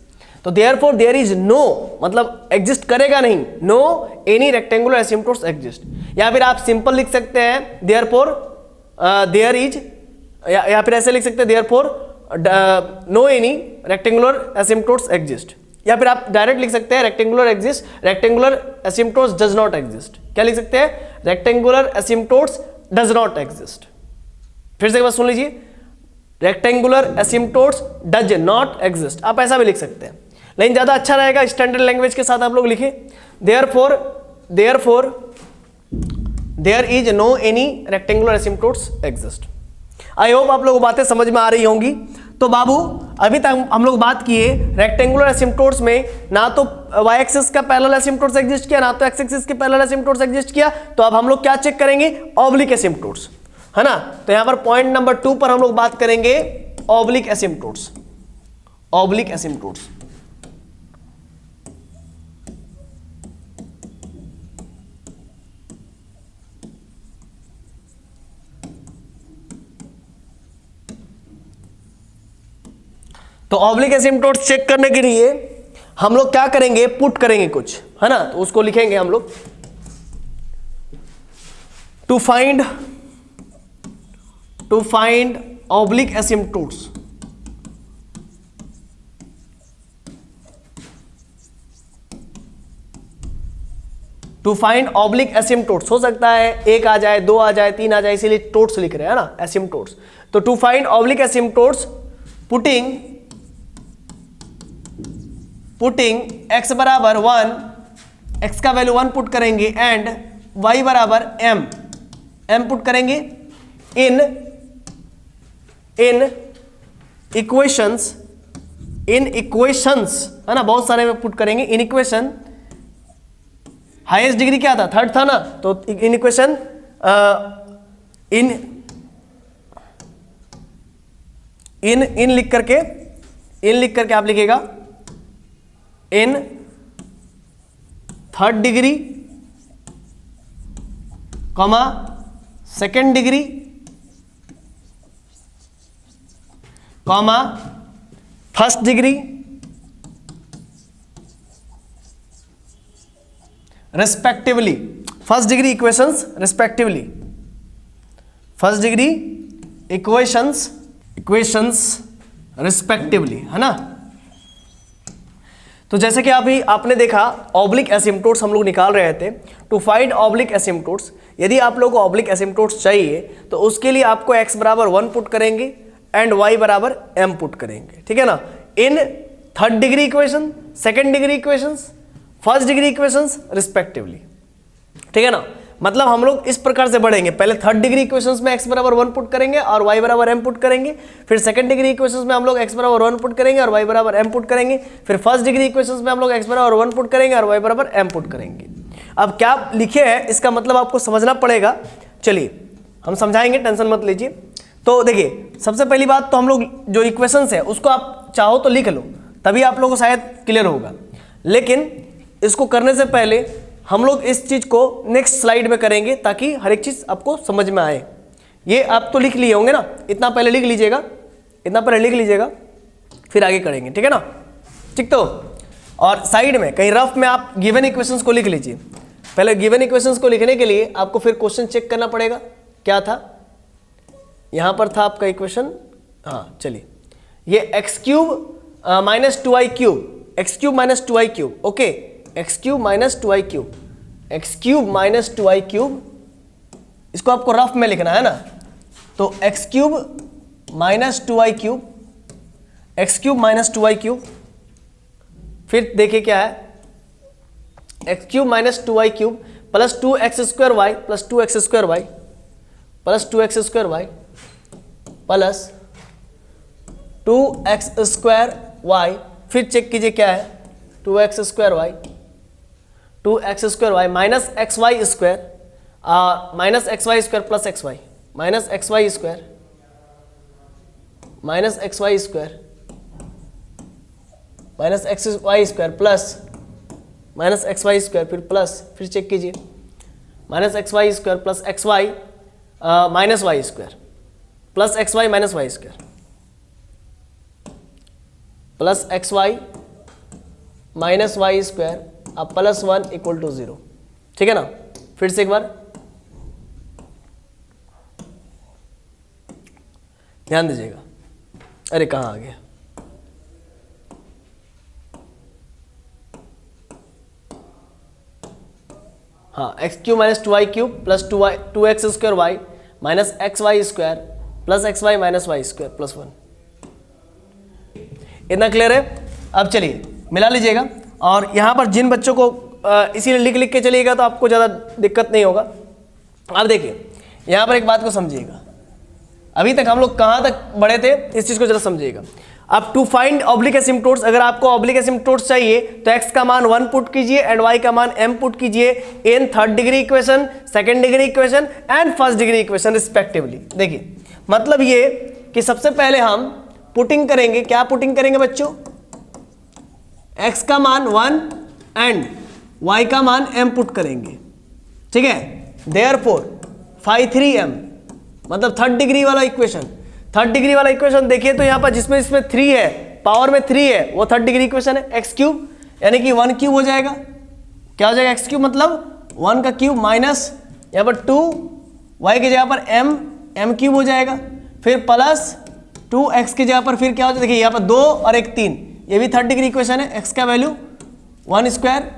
तो देयरफॉर देयर इज नो मतलब एग्जिस्ट करेगा नहीं, no any rectangular asymptotes exist, या फिर आप सिंपल लिख सकते हैं देयरफॉर देयर इज, या फिर ऐसे लिख सकते हैं therefore no any rectangular asymptotes exist, या फिर आप डायरेक्ट लिख सकते हैं rectangular asymptotes does not exist. क्या लिख सकते हैं, rectangular asymptotes does not exist. फिर से एक बार सुन लीजिए, rectangular asymptotes does not exist, आप ऐसा भी लिख सकते हैं, लेकिन ज्यादा अच्छा रहेगा स्टैंडर्ड लैंग्वेज के साथ आप लोग लिखें therefore there is no any rectangular asymptotes exist. I hope आप लोगों को बातें समझ में आ रही होंगी। तो बाबू अभी तक हम लोग बात किए रेक्टेंगुलर एसिम्प्टोट्स में ना तो y एक्सिस का पैरेलल एसिम्प्टोट्स एग्जिस्ट किया, ना तो x एक्सिस के पैरेलल एसिम्प्टोट्स एग्जिस्ट किया। तो अब हम लोग क्या चेक करेंगे, ऑब्लिक एसिम्प्टोट्स, है ना। तो यहां पर पॉइंट नंबर 2 पर हम लोग बात करेंगे ऑब्लिक एसिम्प्टोट्स। तो ऑब्लिक एसिम्प्टोट्स चेक करने के लिए हम लोग क्या करेंगे, पुट करेंगे कुछ, है ना। तो उसको लिखेंगे हम लोग to find oblique asymptotes. To find oblique asymptotes, हो सकता है 1 आ जाए, 2 आ जाए, 3 आ जाए, इसीलिए टोट्स लिख रहे हैं ना, एसिम्प्टोट्स। तो to find oblique asymptotes putting x बराबर 1, x का वैल्यू 1 पुट करेंगे एंड y बराबर m पुट करेंगे इन इक्वेशंस, है ना, बहुत सारे में पुट करेंगे इन इक्वेशन। हाईएस्ट डिग्री क्या था, 3rd था ना, तो इन इक्वेशन इन लिख करके आप लिखेगा इन 3rd degree, comma 2nd degree, comma 1st degree, respectively. 1st degree equations respectively, 1st degree equations respectively, है ना। तो जैसे कि अभी आपने देखा ऑब्लिक एसिम्प्टोट्स हम लोग निकाल रहे थे। टू फाइंड ऑब्लिक एसिम्प्टोट्स, यदि आप लोगों को ऑब्लिक एसिम्प्टोट्स चाहिए तो उसके लिए आपको x बराबर 1 पुट करेंगे एंड y बराबर m पुट करेंगे, ठीक है ना। इन 3rd degree equation, 2nd degree equations, 1st degree equations respectively, ठीक है ना। मतलब हम लोग इस प्रकार से बढ़ेंगे, पहले 3rd डिग्री इक्वेशंस में x बराबर 1 पुट करेंगे और y बराबर m पुट करेंगे, फिर 2nd डिग्री इक्वेशंस में हम लोग x बराबर 1 पुट करेंगे और y बराबर m पुट करेंगे, फिर 1st डिग्री इक्वेशंस में हम लोग x बराबर 1 पुट करेंगे और y बराबर m पुट करेंगे। अब क्या लिखे है इसका मतलब आपको समझना पड़ेगा, चलिए हम समझाएंगे, टेंशन मत लीजिए। तो देखिए सबसे पहली बात तो हम लोग जो इक्वेशंस है उसको आप चाहो तो लिख लो, तभी आप लोगों को शायद क्लियर होगा। लेकिन इसको करने से पहले हम लोग इस चीज़ को नेक्स्ट स्लाइड में करेंगे ताकि हर एक चीज़ आपको समझ में आए। ये आप तो लिख लिए होंगे ना, इतना पहले लिख लीजिएगा, इतना पहले लिख लीजिएगा, फिर आगे करेंगे, ठीक है ना। ठीक, तो और साइड में कहीं रफ में आप गिवन इक्वेशंस को लिख लीजिए। पहले गिवन इक्वेशंस को लिखने के लिए आपको फिर क्वेश्चन चेक करना पड़ेगा। क्या था यहाँ पर, था आपका इक्वेशन, हाँ चलिए, ये x cube minus 2i cube, x cube minus 2i cube, okay, x cube minus 2i cube, x cube minus 2i cube, इसको आपको रफ में लिखना है ना। तो x cube minus 2i cube, x cube minus 2i cube, फिर देखिए क्या है, x cube minus 2i cube plus 2x square y plus 2x square y plus 2x square y plus 2x square y, फिर check कीजिए क्या है, 2x square y, 2x square y minus x y square, minus x y square plus x y, minus x y square, minus x y square, minus x y square plus minus x y square, फिर plus, फिर check कीजिए, minus x y square plus x y minus y square plus x y minus y square plus x y minus y square अब plus 1 equal to 0, ठीक है ना। फिर से एक बार ध्यान दीजिएगा, अरे कहाँ आ गया, हाँ, x cube minus 2i cube plus 2x square y minus x y square plus x y minus y square plus 1, इतना क्लियर है। अब चलिए मिला लीजिएगा, और यहाँ पर जिन बच्चों को इसीलिए लिख लिख के चलिएगा तो आपको ज़्यादा दिक्कत नहीं होगा। अब देखिए यहाँ पर एक बात को समझिएगा, अभी तक हम लोग कहाँ तक बढ़े थे, इस चीज़ को जरा समझिएगा। अब टू फाइंड ऑब्लिक एसिम्पटोट्स, अगर आपको ऑब्लिक एसिम्पटोट्स चाहिए तो x का मान 1 पुट कीजिए एंड y का मान m पुट कीजिए in third degree equation, second degree equation and first degree equation respectively. देखिए मतलब ये कि सबसे पहले हम पुटिंग करेंगे, क्या पुटिंग करेंगे बच्चों, x का मान 1 एंड y का मान m पुट करेंगे, ठीक है। देयरफॉर फाई 3m मतलब थर्ड डिग्री वाला इक्वेशन, थर्ड डिग्री वाला इक्वेशन देखिए तो यहाँ पर जिसमें इसमें 3 है, पावर में 3 है, वो थर्ड डिग्री इक्वेशन है। एक्स क्यूब यानी कि 1 क्यूब हो जाएगा, क्या हो जाएगा, एक्स क्यूब मतलब 1 का क्यूब माइनस यहाँ पर 2 y की जगह पर m क्यूब हो जाएगा, फिर प्लस 2x की जगह पर फिर क्या हो जाएगा, देखिए यहाँ पर 2 और 1 3, ये भी थर्ड डिग्री इक्वेशन है। x का वैल्यू 1 स्क्वायर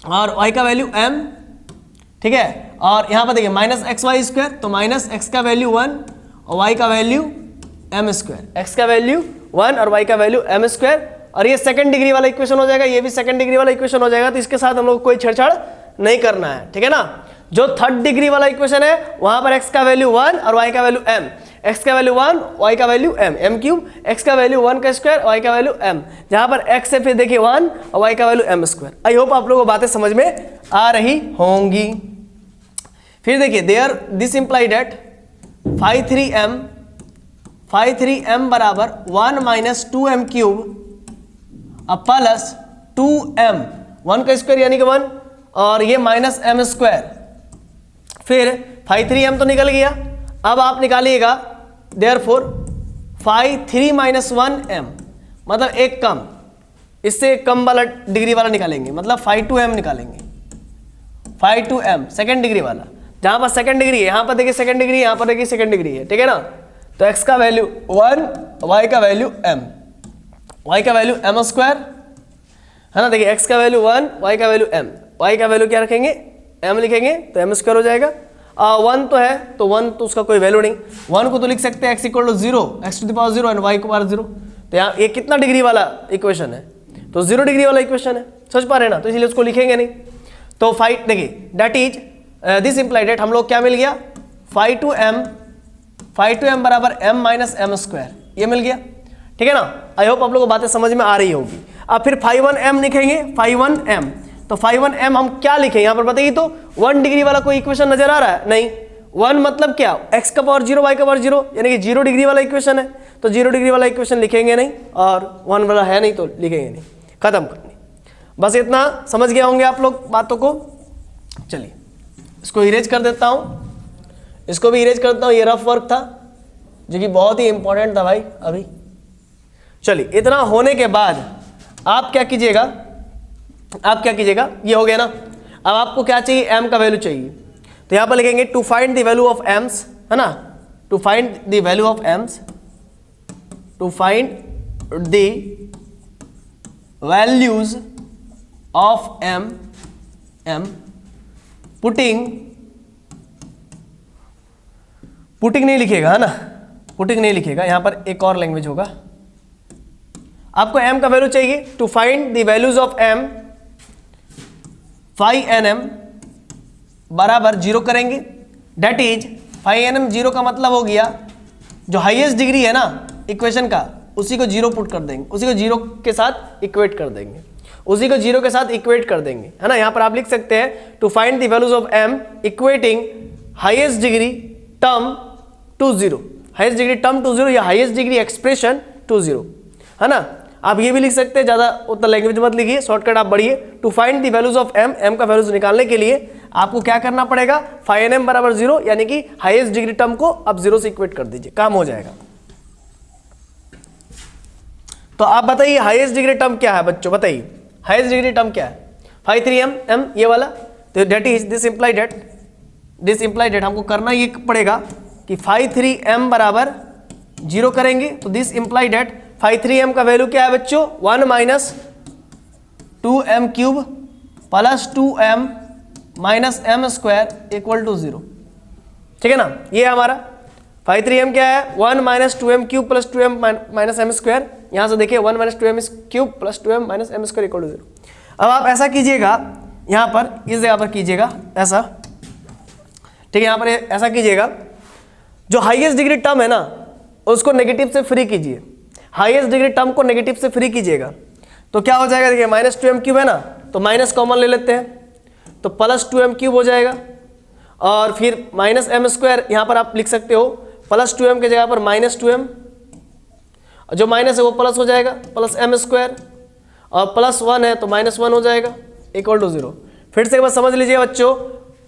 और y का वैल्यू m, ठीक है। और यहाँ पर देखिए माइनस एक्स वाई स्क्वायर, तो माइनस एक्स का वैल्यू 1 और y का वैल्यू m स्क्वायर, x का वैल्यू 1 और y का वैल्यू m स्क्वायर, और ये सेकंड डिग्री वाला इक्वेशन हो जाएगा, ये भी सेकंड डिग्री वाला इक्वेशन हो जाएगा। तो इसके साथ हम लोग कोई छेड़छाड़ नहीं करना है, ठीक है ना। जो थर्ड डिग्री वाला इक्वेशन है वहां पर x का वैल्यू 1 और y का वैल्यू m, x का वैल्यू 1 y का वैल्यू m क्यूब, x का वैल्यू 1 का स्क्वायर y का वैल्यू m, जहां पर x से फिर देखिए 1 और y का वैल्यू m स्क्वायर। आई होप आप लोगों को बातें समझ में आ रही होंगी। फिर देखिए there this imply that phi 3m बराबर 1 माइनस 2m क्यूब अब प्लस 2m, 1 का स्क्वायर यानी कि 1 और ये माइनस m स्क्वायर, फिर फाई 3m तो निकल गया। अब आप निकालिएगा देयरफॉर फाई 3 माइनस 1m मतलब एक कम, इससे कम वाला डिग्री वाला निकालेंगे, मतलब फाई 2m निकालेंगे, फाई 2m सेकेंड डिग्री वाला, जहां पर सेकंड डिग्री है, यहाँ पर देखिए सेकंड डिग्री, यहाँ पर देखिए सेकंड डिग्री है, ठीक है ना। तो x का वैल्यू 1, y का वैल्यू m, y का वैल्यू m स्क्वायर है ना। देखिए x का वैल्यू 1, y का वैल्यू m, y का वैल्यू क्या रखेंगे, m लिखेंगे तो m स्क्वायर हो जाएगा। 1 तो है तो 1 तो उसका कोई वैल्यू नहीं, 1 को तो लिख सकते हैं x equal to 0, x to the power 0 and y को पावर 0। तो यहाँ ये कितना डिग्री वाला इक्वेशन है, तो 0 डिग्री वाला इक्वेशन है, समझ पा रहे हैं ना, तो इसलिए उसको लिखेंगे नहीं। तो फाई देखिए that is this implied that हम लोग क्या मिल गया, फाई 2m बराबर m माइनस m स्क्वायर, ये मिल गया, ठीक है ना। आई होप आप लोगों को बातें समझ में आ रही होगी। अब फिर फाई 1m लिखेंगे, फाई 1m, तो फाई 1m हम क्या लिखें यहाँ पर बताइए, तो 1 डिग्री वाला कोई इक्वेशन नजर आ रहा है, नहीं। 1 मतलब क्या, x का पावर 0 y का पावर 0 यानी कि 0 डिग्री वाला इक्वेशन है, तो 0 डिग्री वाला इक्वेशन लिखेंगे नहीं, और 1 वाला है नहीं तो लिखेंगे नहीं, खत्म करनी। बस इतना समझ गए होंगे आप लोग बातों को। चलिए इसको इरेज कर देता हूं, इसको भी इरेज करता हूं। ये रफ वर्क था जो कि बहुत ही इंपॉर्टेंट था भाई अभी। चलिए इतना होने के बाद आप क्या कीजिएगा, ये हो गया ना। अब आपको क्या चाहिए, m का वैल्यू चाहिए। तो यहां पर लिखेंगे to find the value of m's, है ना, to find the value of m's, to find the values of m putting नहीं लिखेगा, है ना, पुटिंग नहीं लिखेगा, यहां पर एक और लैंग्वेज होगा। आपको m का वैल्यू चाहिए। To find the values of m phi n m बराबर 0 करेंगे। That is phi n m 0 का मतलब हो गया जो हाईएस्ट डिग्री है ना इक्वेशन का, उसी को 0 पुट कर देंगे, उसी को 0 के साथ इक्वेट कर देंगे, उसी को 0 के साथ इक्वेट कर देंगे, है ना। यहां पर आप लिख सकते हैं to find the values of m equating highest degree term to 0, highest degree term to 0 या हाईएस्ट डिग्री एक्सप्रेशन टू 0, है ना। आप ये भी लिख सकते हैं, ज़्यादा उतना लैंग्वेज मत लिखिए, शॉर्टकट आप बढ़िए। To find the values of m का वैल्यूज निकालने के लिए आपको क्या करना पड़ेगा, फाई एन एम बराबर 0 यानी कि हाईएस्ट डिग्री टर्म को आप 0 से इक्वेट कर दीजिए, काम हो जाएगा। तो आप बताइए हाईएस्ट डिग्री टर्म क्या है बच्चों, बताइए हाईएस्ट डिग्री टर्म क्या है। फाई 3m m ये वाला, तो that is this imply that हमको करना ये पड़ेगा कि फाई 3m बराबर 0 करेंगे। तो this imply date phi 3m का वैल्यू क्या है बच्चों, 1 minus 2m cube plus 2m minus m square equal to 0, ठीक है ना। ये हमारा फाई 3m क्या है, 1 minus 2m cube plus 2m minus m square. यहाँ से देखिए 1 minus 2m cube plus 2m minus m square equal to 0। अब आप ऐसा कीजिएगा, यहाँ पर इस जगह पर कीजिएगा ऐसा, ठीक है। यहाँ पर ऐसा कीजिएगा, जो हाईएस्ट डिग्री टर्म है ना उसको नेगेटिव से फ्री कीजिए, हाईएस्ट डिग्री टर्म को नेगेटिव से फ्री कीजिएगा। तो क्या हो जाएगा, देखिए माइनस 2m क्यूब है ना, तो माइनस कॉमन ले लेते हैं, तो प्लस 2m क्यूब हो जाएगा। और फिर माइनस m स्क्वायर यहाँ पर आप लिख सकते हो, प्लस 2m के जगह पर माइनस 2m, जो माइनस है वो प्लस हो जाएगा, प्लस m स्क्वायर, और प्लस 1 है तो माइनस 1 हो जाएगा इक्वल टू 0। फिर से एक बार समझ लीजिए बच्चों,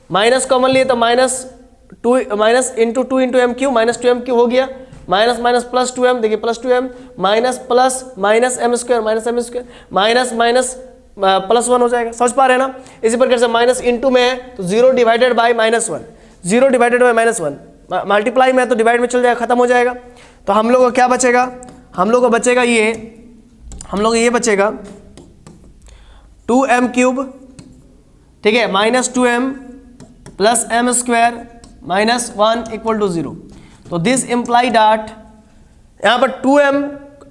माइनस कॉमन लिए तो minus into 2 into m cube, minus 2m cube हो गया, माइनस माइनस प्लस 2m, देखिए plus 2m minus plus minus m square minus m square minus minus plus 1 हो जाएगा। समझ पा रहे हैं ना। इसी प्रकार से माइनस इंटू में है तो 0 divided by minus 1, 0 divided by minus 1, multiply में है तो डिवाइड में चल जाएगा, खत्म हो जाएगा। तो हम लोग को क्या बचेगा, हम लोग को बचेगा ये, हम लोग ये बचेगा 2m क्यूब, ठीक है, minus 2m plus m square minus 1 equal to 0। तो दिस इम्प्लाई डैट, यहाँ पर 2m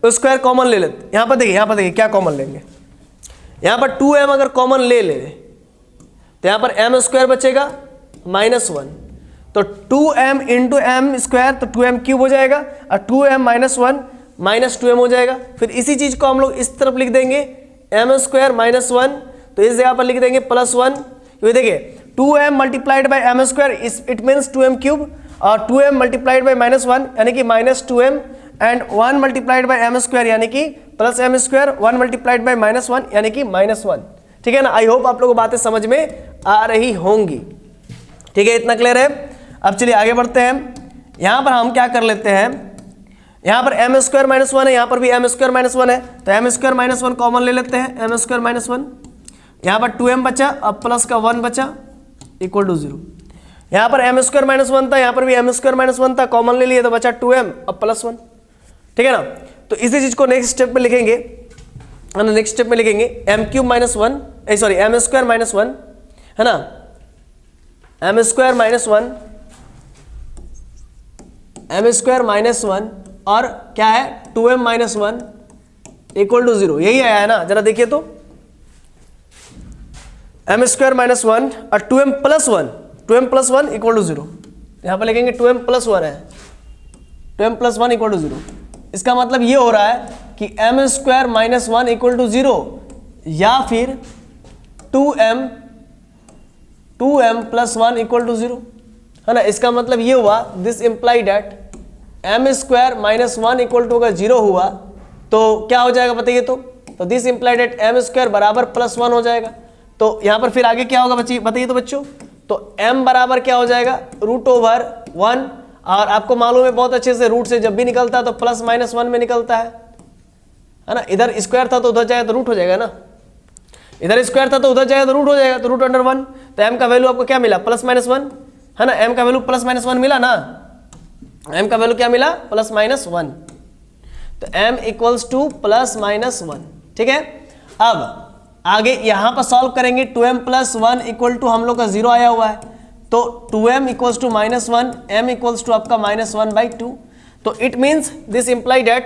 स्क्वायर कॉमन ले लेते, यहाँ पर देखिए क्या कॉमन लेंगे, यहाँ पर 2m अगर कॉमन ले ले तो यहाँ पर m स्क्वायर बचेगा माइनस 1, तो 2m इंटू m स्क्वायर तो 2m क्यूब हो जाएगा, और 2m माइनस 1 माइनस 2m हो जाएगा। फिर इसी चीज़ को हम लोग इस तरफ लिख देंगे, m स्क्वायर माइनस 1, तो इस जगह पर लिख देंगे प्लस 1। ये देखिए 2m multiplied by m square it means 2m cube, और 2m मल्टीप्लाइड बाई माइनस 1 यानी कि minus 2m, and 1 multiplied by m square यानी कि plus m square, 1 multiplied by minus 1 यानी कि माइनस 1, ठीक है ना। आई होप आप लोगों को बातें समझ में आ रही होंगी, ठीक है, इतना क्लियर है। अब चलिए आगे बढ़ते हैं। यहाँ पर हम क्या कर लेते हैं, यहाँ पर m स्क्वायर माइनस 1 है, यहाँ पर भी m स्क्वायर माइनस 1 है, तो m स्क्वायर माइनस 1 कॉमन ले लेते हैं, m स्क्वायर माइनस 1, यहाँ पर 2m बचा, अब प्लस का 1 बचा इक्वल टू 0। यहाँ पर m स्क्वायर माइनस 1 था, यहाँ पर भी m स्क्वायर माइनस 1 था, कॉमन ले लिए तो बचा 2m अब प्लस 1, ठीक है ना। तो इसी चीज को नेक्स्ट स्टेप में लिखेंगे, नेक्स्ट स्टेप में लिखेंगे m cube minus 1, sorry m square minus 1, है ना, m square minus 1, m square minus 1 और क्या है 2m माइनस 1 इक्वल टू 0, यही आया है ना, जरा देखिए तो m स्क्वायर माइनस 1 और 2m plus 1, 2m plus 1 equal to 0। यहाँ पर लिखेंगे 2m प्लस 1 है, 2m प्लस 1 इक्वल टू 0। इसका मतलब ये हो रहा है कि m square minus 1 equal to 0 या फिर 2m प्लस 1 इक्वल टू 0, है ना। इसका मतलब ये हुआ, this imply that m square minus 1 equal to अगर 0 हुआ तो क्या हो जाएगा बताइए तो, तो this implied that m square बराबर +1 हो जाएगा। तो यहाँ पर फिर आगे क्या होगा बच्ची बताइए तो बच्चों, तो m बराबर क्या हो जाएगा √1। और आपको मालूम है बहुत अच्छे से रूट से जब भी निकलता है तो +-1 में निकलता है ना। इधर स्क्वायर था तो उधर जाएगा तो रूट हो जाएगा ना, इधर स्क्वायर था तो उधर जाएगा तो रूट हो जाएगा, तो √1। तो m का वैल्यू आपको क्या मिला +-1 है ना, m का वैल्यू +-1 मिला ना, m का वैल्यू क्या मिला +-1। तो m इक्वल्स टू +-1, ठीक है। अब आगे यहां पर सॉल्व करेंगे, 2m + 1 इक्वल टू हम लोग का 0 आया हुआ है, तो 2m equals to -1, m equals to आपका -1/2। तो it means this imply that,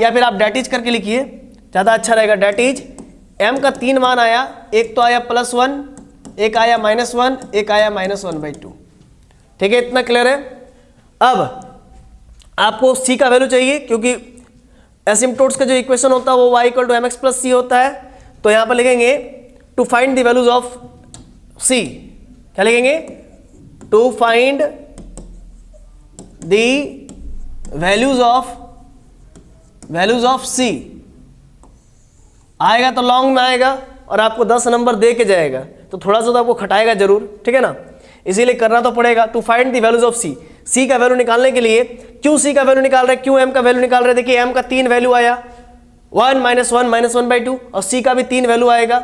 या फिर आप डेट इज करके लिखिए ज़्यादा अच्छा रहेगा। डेट इज m का 3 मान आया, एक तो आया +1, एक आया -1, एक आया -1/2, ठीक है। इतना क्लियर है। अब आपको c का वैल्यू चाहिए, क्योंकि एसिम्पटोट्स का जो इक्वेशन होता है वो y = mx + c होता है। तो यहां पर लिखेंगे to find the values of c, क्या लिखेंगे to find the values of c। आएगा तो लॉन्ग में आएगा और आपको 10 नंबर दे के जाएगा, तो थोड़ा सा तो आपको खटाएगा जरूर, ठीक है ना, इसीलिए करना तो पड़ेगा। To find the values of c का वैल्यू निकालने के लिए, क्यों c का वैल्यू निकाल रहे हैं, क्यों m का वैल्यू निकाल रहे हैं, देखिए m का 3 वैल्यू आया, 1 -1 -1/2, और c का भी 3 वैल्यू आएगा।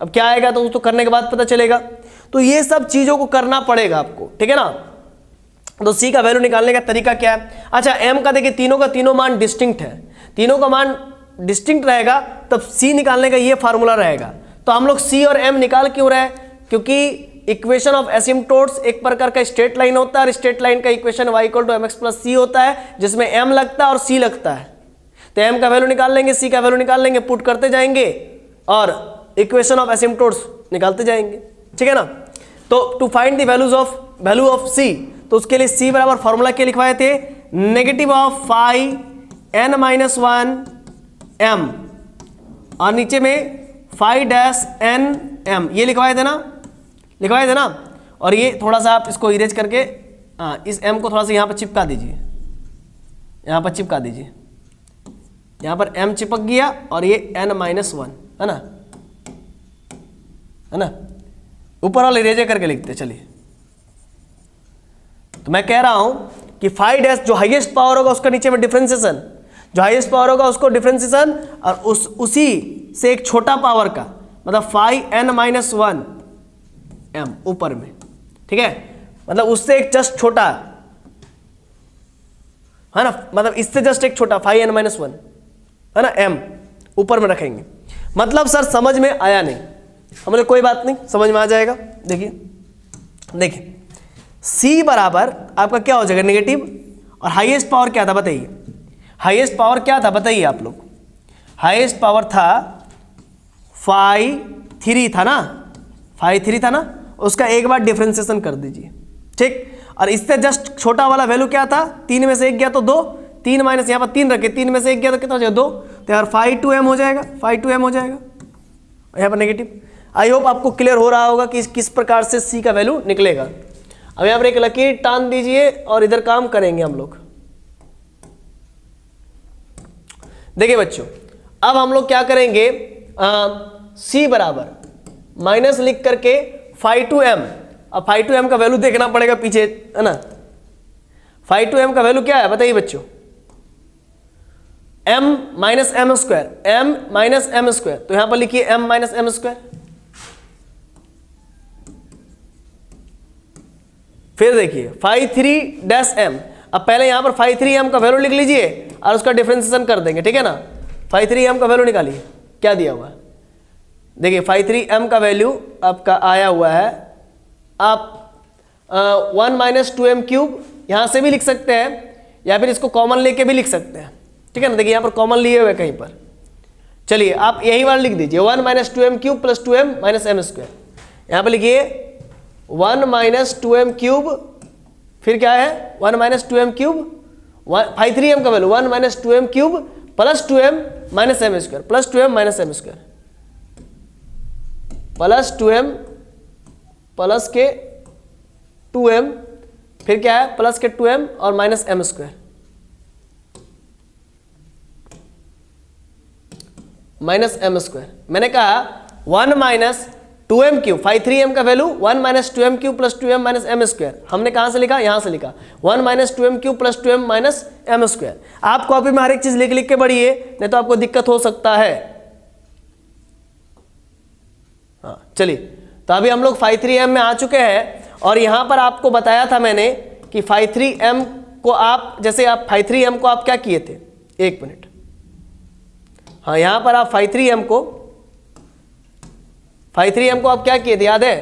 अब क्या आएगा तो उसको करने के बाद पता चलेगा। तो ये सब चीजों को करना पड़ेगा आपको, ठीक है ना। तो c का वैल्यू निकालने का तरीका क्या है। अच्छा m का देखिए तीनों का तीनों मान डिस्टिंक्ट है, तीनों का मान डिस्टिंक्ट रहेगा तब c निकालने का ये फार्मूला रहेगा। तो हम लोग c और m निकाल क्यों रहे हैं, क्योंकि इक्वेशन ऑफ एसिम्पटोट्स एक प्रकार का स्ट्रेट लाइन होता है, और स्ट्रेट लाइन का इक्वेशन y = mx + c होता है, जिसमें m लगता है और c लगता है। तो m का वैल्यू निकाल लेंगे, c का वैल्यू निकाल लेंगे, पुट करते जाएंगे और इक्वेशन ऑफ एसिम्पटोट्स निकालते जाएंगे, ठीक है ना। तो to find the value of c, तो उसके लिए c बराबर फॉर्मूला क्या लिखवाए थे, -φn-1 m, और नीचे में φ-n m, ये लिखवाए थे ना। और ये थोड़ा सा आप इसको इरेज करके इस m को थोड़ा सा यहाँ पर चिपका दीजिए, यहाँ पर चिपका दीजिए, यहाँ पर m चिपक गया और ये n-1 है ना, ऊपर वाले इरेज करके लिखते चलिए। तो मैं कह रहा हूं कि φ' जो हाईएस्ट पावर होगा उसका नीचे में डिफरेंशिएशन, जो हाईएस्ट पावर होगा उसको डिफरेंशिएशन, और उसी से एक छोटा पावर का मतलब φn-1 m ऊपर में, ठीक है, मतलब उससे एक जस्ट छोटा है ना, मतलब इससे जस्ट एक छोटा φn-1 है ना m ऊपर में रखेंगे। मतलब सर समझ में आया नहीं, हमने कोई बात नहीं, समझ में आ जाएगा। देखिए c बराबर आपका क्या हो जाएगा नेगेटिव, और हाईएस्ट पावर क्या था बताइए, हाईएस्ट पावर क्या था बताइए आप लोग, हाईएस्ट पावर था φ3 था ना, φ3 था ना, उसका एक बार डिफरेंशिएशन कर दीजिए, ठीक। और इससे जस्ट छोटा वाला वैल्यू क्या था, 3 में से 1 गया तो 2, 3 माइनस यहाँ पर 3 रखे, 3 में से 1 गया तो कितना हो जाएगा 2, तो यार φ2m हो जाएगा, φ2m हो जाएगा यहाँ पर नेगेटिव। आई होप आपको क्लियर हो रहा होगा कि किस प्रकार से c का वैल्यू निकलेगा। अब यहाँ पर एक लकीर टान दीजिए और इधर काम करेंगे हम लोग। देखिए बच्चों, अब हम लोग क्या करेंगे, c बराबर माइनस लिख करके φ2m, अब φ2m का वैल्यू देखना पड़ेगा पीछे है ना। φ2m का वैल्यू क्या है बताइए बच्चों, m - m², तो यहां पर लिखिए m - m²। फिर देखिए φ3-m, अब पहले यहां पर φ3m का वैल्यू लिख लीजिए और उसका डिफरेंशिएशन कर देंगे, ठीक है ना। φ3m का वैल्यू निकालिए, क्या दिया हुआ है देखिए, φ3m का वैल्यू आपका आया हुआ है, आप 1 - 2m³ यहां से भी लिख सकते हैं, या फिर इसको कॉमन लेके भी लिख सकते हैं, ठीक है ना। देखिए यहाँ पर कॉमन लिए हुए कहीं पर, चलिए आप यही वाला लिख दीजिए 1 - 2m³ + 2m - m²। यहाँ पर लिखिए 1 - 2m³, फिर क्या है 1 - 2m³, φ3m का value 1 - 2m³ + 2m - m² + 2m - m², plus 2m plus के 2m, फिर क्या है प्लस के 2m और -m², माइनस एम स्क्वायर। मैंने कहा 1 माइनस 2m क्यूब, 5,3m का value 1 minus 2m cube plus 2m minus m square. हमने कहाँ से लिखा? यहाँ से लिखा 1 minus 2m cube plus 2m minus m square. आप कॉपी में हर एक चीज लिख लिख के पढ़िए, नहीं तो आपको दिक्कत हो सकता है। हाँ चलिए, तो अभी हम लोग 5,3m में आ चुके हैं और यहां पर आपको बताया था मैंने कि 5,3m को आप, जैसे आप 5,3m को आप क्या किए थे, एक मिनट, हाँ यहां पर आप 5,3m को आप क्या किए थे, याद है?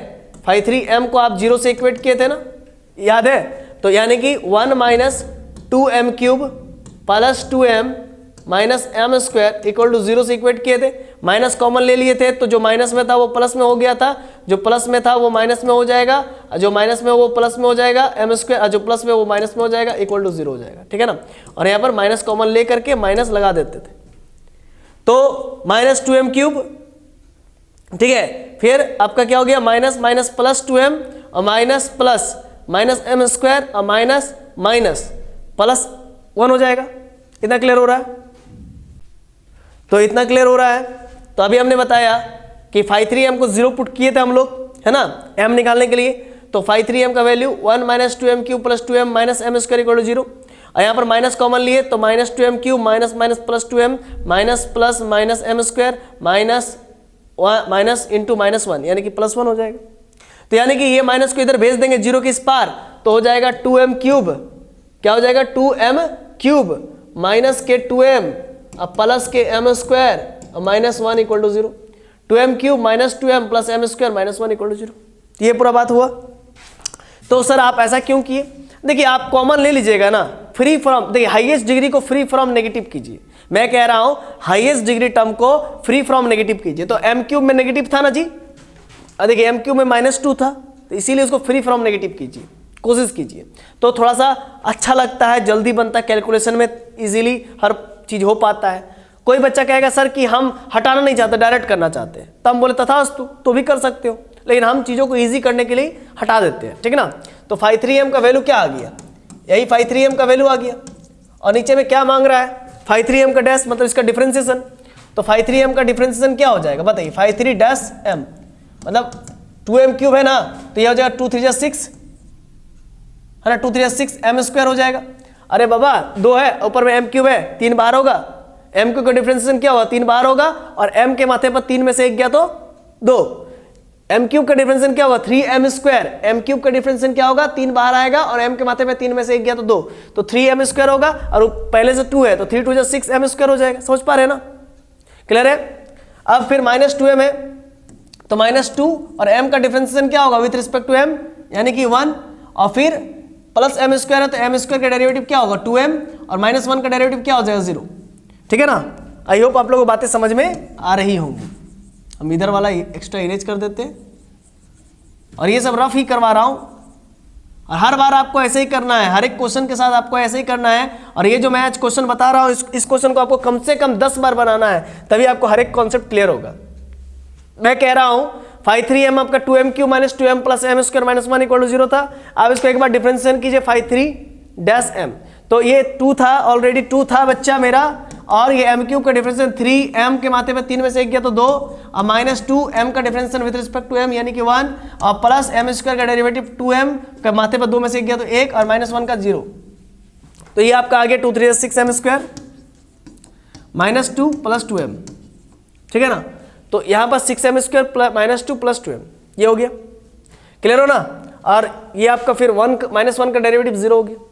5,3m को आप 0 से इक्वेट किए थे ना, याद है? तो यानी कि 1 minus 2m cube plus 2m minus m square equal to 0 से इक्वेट किए थे। माइनस कॉमन ले लिए थे, तो जो माइनस में था वो प्लस में हो गया था, जो प्लस में था वो माइनस में हो जाएगा, जो माइनस में वो प्लस में हो जाएगा, एम स्क्वायर जो प्लस में वो माइनस में हो जाएगा, इक्वल टू 0 हो जाएगा। ठीक है ना? और यहाँ पर माइनस कॉमन ले करके माइनस लगा देते थे, तो माइनस 2m क्यूब, ठीक है, फिर आपका क्या हो गया, माइनस माइनस प्लस 2m और minus plus minus m square और माइनस माइनस प्लस 1 हो जाएगा। इतना क्लियर हो रहा है? तो इतना क्लियर हो रहा है। तो अभी हमने बताया कि 5,3m को 0 पुट किए थे हम लोग, है ना, m निकालने के लिए। तो 5,3m का value 1 minus 2m cube plus 2m minus m square equal to 0। और यहाँ पर माइनस कॉमन लिए, तो minus 2m cube minus minus plus 2m minus plus minus m square minus minus into minus 1 यानी कि प्लस 1 हो जाएगा। तो यानी कि ये माइनस को इधर भेज देंगे 0 के इस पार, तो हो जाएगा 2m क्यूब, क्या हो जाएगा 2m क्यूब माइनस के 2m अब प्लस के एम स्क्वायर और minus 1 equal to 0। 2m cube minus 2m plus m square minus 1 equal to 0। ये पूरा बात हुआ। तो सर आप ऐसा क्यों किए? देखिए आप कॉमन ले लीजिएगा ना, फ्री फ्रॉम, देखिए हाईएस्ट डिग्री को फ्री फ्रॉम नेगेटिव कीजिए। मैं कह रहा हूं हाईएस्ट डिग्री टर्म को फ्री फ्रॉम नेगेटिव कीजिए। तो m क्यूब में नेगेटिव था ना जी, देखिए m क्यूब में -2 था, तो इसीलिए उसको फ्री फ्रॉम नेगेटिव कीजिए, कोशिश कीजिए, तो थोड़ा सा अच्छा लगता है, जल्दी बनता है, कैलकुलेशन में इजीली हर चीज हो पाता है। कोई बच्चा कहेगा सर कि हम हटाना नहीं चाहते, डायरेक्ट करना चाहते हैं, तो हम बोले तथास्तु, तो भी कर सकते हो, लेकिन हम चीज़ों को इजी करने के लिए हटा देते हैं। ठीक है ना? तो 5,3m का वैल्यू क्या आ गया, यही 5,3m का वैल्यू आ गया। और नीचे में क्या मांग रहा है, 5,3m का डैश, मतलब इसका डिफरेंशिएशन। तो 5,3m का डिफरेंशिएशन क्या हो जाएगा बताइए, 5,3 डैश m मतलब 2m क्यूब है ना, तो यह हो जाएगा 2 3 जा 6, है ना, 2 3 जा 6 m स्क्वायर हो जाएगा। अरे बाबा 2 है, ऊपर में m क्यूब है, 3 बाहर होगा, m क्यूब का डिफरेंशिएशन क्या होगा, 3 बाहर होगा, और m के माथे पर 3 में से 1 गया तो 2। m क्यूब का डिफरेंशिएशन क्या होगा, 3m स्क्वायर, m क्यूब का डिफरेंशिएशन क्या होगा, 3 बाहर आएगा और m के माथे पे 3 में से 1 गया तो 2, तो 3m स्क्वायर होगा, और पहले से 2 है तो 3 2 जा 6 m स्क्वायर हो जाएगा। समझ पा रहे हैं ना? क्लियर है? अब फिर -2m है, तो -2 और m का डिफरेंशिएशन क्या होगा विथ रिस्पेक्ट टू m, यानी कि 1, और फिर प्लस एम स्क्वायर है तो एम स्क्वायर का डेरिवेटिव क्या होगा 2m, और -1 का डेरिवेटिव क्या हो जाएगा 0। ठीक है ना? आई होप आप लोगों को बातें समझ में आ रही होंगी। हम इधर वाला एक्स्ट्रा इरेज कर देते हैं, और ये सब रफ ही करवा रहा हूं, और हर बार आपको ऐसे ही करना है, हर एक क्वेश्चन के साथ आपको ऐसे ही करना है। और ये जो मैं आज क्वेश्चन बता रहा हूं, इस क्वेश्चन को आपको कम से कम 10 बार बनाना है, तभी आपको हर एक कॉन्सेप्ट क्लियर होगा। मैं कह रहा हूं 5,3m आपका 2m cube minus 2m plus m square minus 1 equal to 0 था। आप इसको एक बार डिफरेंशिएशन कीजिए 5,3 डैश m, तो ये 2 था, ऑलरेडी 2 था बच्चा मेरा, और ये m क्यूब का डिफरेंशिएशन 3m के माथे पे 3 में से 1 गया तो 2, और -2m का differentiation with respect to m यानी कि 1, और प्लस एम स्क्वायर का डेरिवेटिव 2m के माथे पे 2 में से 1 गया तो 1, और -1 का 0। तो ये आपका आ गया 2 3 जा 6 m स्क्वायर -2 प्लस 2m। ठीक है ना? तो यहाँ पर 6m स्क्वायर -2 प्लस 2m, ये हो गया। क्लियर हो ना? और ये आपका फिर -1 का डेरिवेटिव 0 हो गया।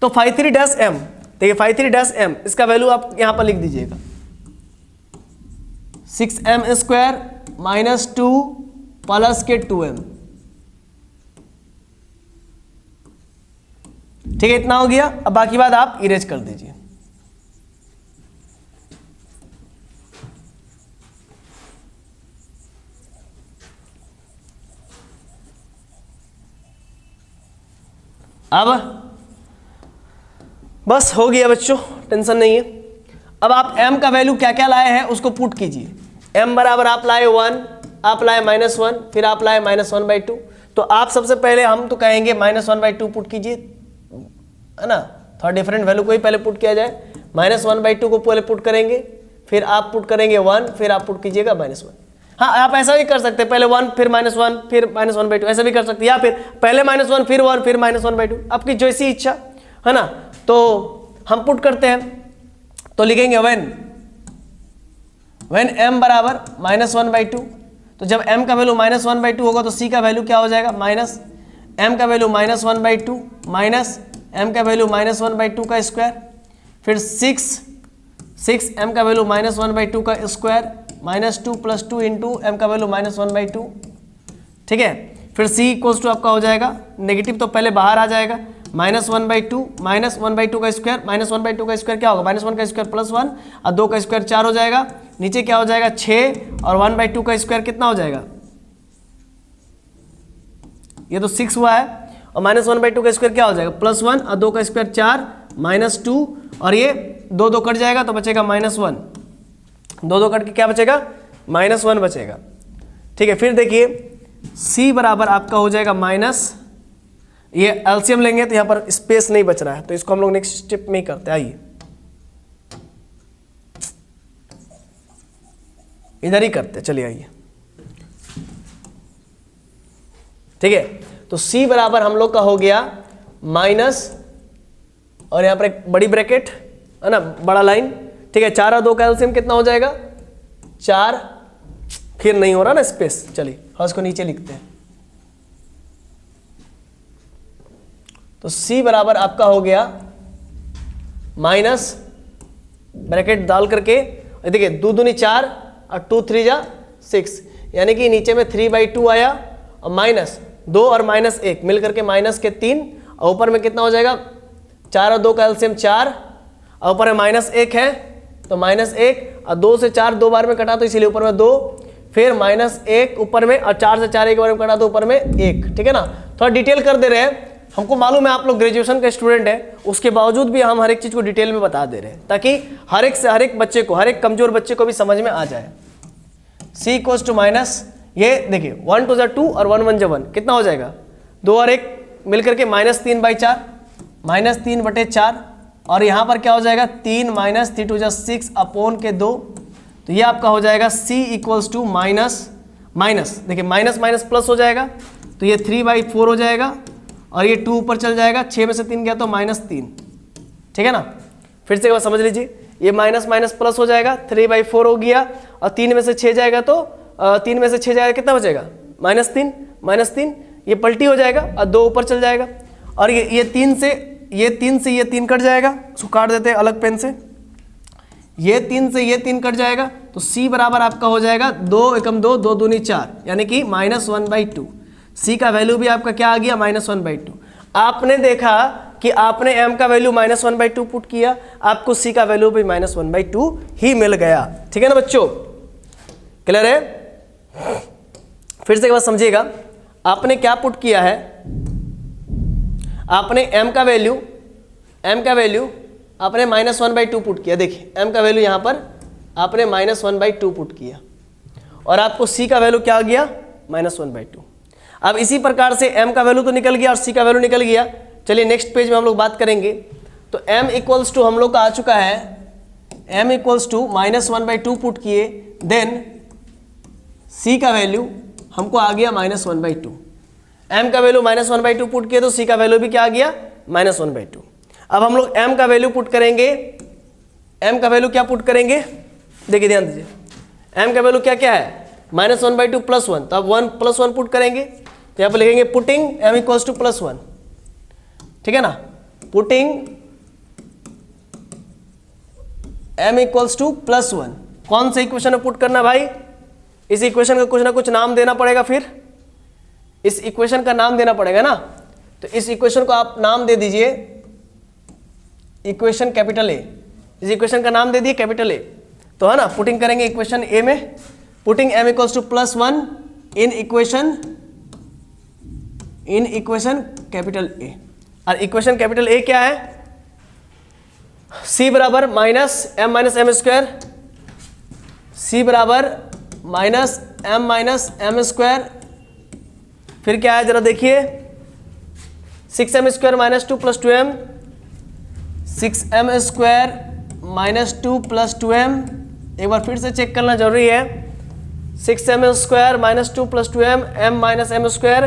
तो 5,3 डैश m, देखिए 5,3 डैश m, इसका वैल्यू आप यहाँ पर लिख दीजिएगा 6m स्क्वायर -2 प्लस के 2m। ठीक है, इतना हो गया। अब बाकी बात आप इरेज कर दीजिए। अब बस हो गया बच्चों, टेंशन नहीं है। अब आप m का वैल्यू क्या क्या लाए हैं उसको पुट कीजिए। m बराबर आप लाए 1, आप लाए -1, फिर आप लाए -1/2। तो आप सबसे पहले, हम तो कहेंगे -1/2 पुट कीजिए, है ना, थोड़ा डिफरेंट वैल्यू को ही पहले पुट किया जाए। -1/2 को पहले पुट करेंगे, फिर आप पुट करेंगे 1, फिर आप पुट कीजिएगा -1। हाँ, आप ऐसा भी कर सकते हैं, पहले 1 फिर -1 फिर -1/2, ऐसा भी कर सकते हैं, या फिर पहले -1 फिर 1 फिर -1/2, आपकी जैसी इच्छा है ना। तो हम पुट करते हैं, तो लिखेंगे व्हेन m बराबर -1/2। तो जब m का वैल्यू -1/2 होगा तो c का वैल्यू क्या हो जाएगा, m का वैल्यू -1/2 माइनस m का वैल्यू -1/2 का स्क्वायर, फिर 6 m का वैल्यू -1/2 का स्क्वायर -2 + 2 इंटू m का वैल्यू -1/2। ठीक है, फिर c इक्वल्स टू आपका हो जाएगा, नेगेटिव तो पहले बाहर आ जाएगा, -1/2 -1/2 का स्क्वायर, -1/2 का स्क्वायर क्या होगा, -1 का स्क्वायर +1 और 2 का स्क्वायर 4 हो जाएगा, नीचे क्या हो जाएगा 6 और 1/2 का स्क्वायर कितना हो जाएगा, ये तो 6 हुआ है, और -1/2 का स्क्वायर क्या हो जाएगा +1 और 2 का स्क्वायर 4 -2 और ये 2 कट जाएगा तो बचेगा -1, 2 कट के क्या बचेगा -1 बचेगा। ठीक है, फिर देखिए c बराबर आपका हो जाएगा माइनस, ये एलसीएम लेंगे तो यहाँ पर स्पेस नहीं बच रहा है, तो इसको हम लोग नेक्स्ट स्टेप में ही करते हैं। आइए इधर ही करते हैं, चलिए आइए। ठीक है, तो c बराबर हम लोग का हो गया माइनस, और यहाँ पर एक बड़ी ब्रैकेट है ना, बड़ा लाइन। ठीक है, 4 और 2 का एलसीएम कितना हो जाएगा 4, फिर नहीं हो रहा ना स्पेस, चलिए हम इसको नीचे लिखते हैं। तो c बराबर आपका हो गया माइनस ब्रैकेट डाल करके, देखिए 2 दूनी 4 और 2 3 जा 6, यानी कि नीचे में 3/2 आया और माइनस 2 और -1 मिल करके -3, और ऊपर में कितना हो जाएगा 4 और 2 का एलसीएम 4, और ऊपर में -1 है तो -1 और 2 से 4 2 बार में कटा तो इसीलिए ऊपर में 2, फिर -1 ऊपर में, और 4 से 4 एक बार में कटा तो ऊपर में 1। ठीक है ना, थोड़ा डिटेल कर दे रहे हैं, हमको मालूम है आप लोग ग्रेजुएशन का स्टूडेंट है, उसके बावजूद भी हम हर एक चीज़ को डिटेल में बता दे रहे हैं, ताकि हर एक बच्चे को, हर एक कमजोर बच्चे को भी समझ में आ जाए। c इक्वल्स टू माइनस, ये देखिए 1 2 2 और 1 1 1 कितना हो जाएगा, 2 और 1 मिलकर के -3/4, -3/4, और यहाँ पर क्या हो जाएगा 3 - 3 2 6 अपॉन के 2, तो ये आपका हो जाएगा c इक्वल्स टू माइनस, देखिए माइनस माइनस प्लस हो जाएगा, तो ये 3/4 हो जाएगा, और ये 2 ऊपर चल जाएगा, 6 में से 3 गया तो -3। ठीक है ना, फिर से एक बार समझ लीजिए, ये माइनस माइनस प्लस हो जाएगा, 3/4 हो गया, और 3 में से 6 जाएगा तो 3 में से 6 जाएगा कितना बचेगा -3, ये पलटी हो जाएगा और 2 ऊपर चल जाएगा, और ये 3 से ये 3 कट जाएगा, उसको काट देते हैं अलग पेन से, ये 3 से ये 3 कट जाएगा, तो c बराबर आपका हो जाएगा 2 एकम 2 2 दूनी 4, यानी कि -1/2। c का वैल्यू भी आपका क्या आ गया -1/2। आपने देखा कि आपने m का वैल्यू -1/2 पुट किया, आपको c का वैल्यू भी -1/2 ही मिल गया। ठीक है ना बच्चों, क्लियर है। फिर से एक बात समझिएगा, आपने क्या पुट किया है, आपने m का वैल्यू आपने -1/2 पुट किया। देखिए m का वैल्यू यहाँ पर आपने -1/2 पुट किया, और आपको c का वैल्यू क्या आ गया -1/2। अब इसी प्रकार से m का वैल्यू तो निकल गया और c का वैल्यू निकल गया। चलिए नेक्स्ट पेज में हम लोग बात करेंगे। तो m इक्वल्स टू हम लोग का आ चुका है, m इक्वल्स टू -1/2 पुट किए, देन c का वैल्यू हमको आ गया -1/2। m का वैल्यू -1/2 पुट किए तो c का वैल्यू भी क्या आ गया -1/2। अब हम लोग m का वैल्यू पुट करेंगे, m का वैल्यू क्या पुट करेंगे, देखिए ध्यान दीजिए, m का वैल्यू क्या क्या है -1/2 +1, तो अब 1 + 1 पुट करेंगे, तो यहाँ पर लिखेंगे पुटिंग m इक्वल्स टू +1। ठीक है ना, पुटिंग m इक्वल्स टू +1। कौन सा इक्वेशन में पुट करना भाई, इस इक्वेशन का कुछ ना कुछ नाम देना पड़ेगा, फिर इस इक्वेशन का नाम देना पड़ेगा ना। तो इस इक्वेशन को आप नाम दे दीजिए इक्वेशन कैपिटल ए, इस इक्वेशन का नाम दे दिए कैपिटल ए, तो है ना, पुटिंग करेंगे इक्वेशन ए में, putting m equals to +1 in equation capital A. और इक्वेशन कैपिटल ए क्या है, c बराबर -m-m², c बराबर -m-m², फिर क्या है जरा देखिए 6m² - 2 + 2m, 6m² - 2 + 2m, एक बार फिर से चेक करना जरूरी है। 6m² minus 2 plus 2m m minus m square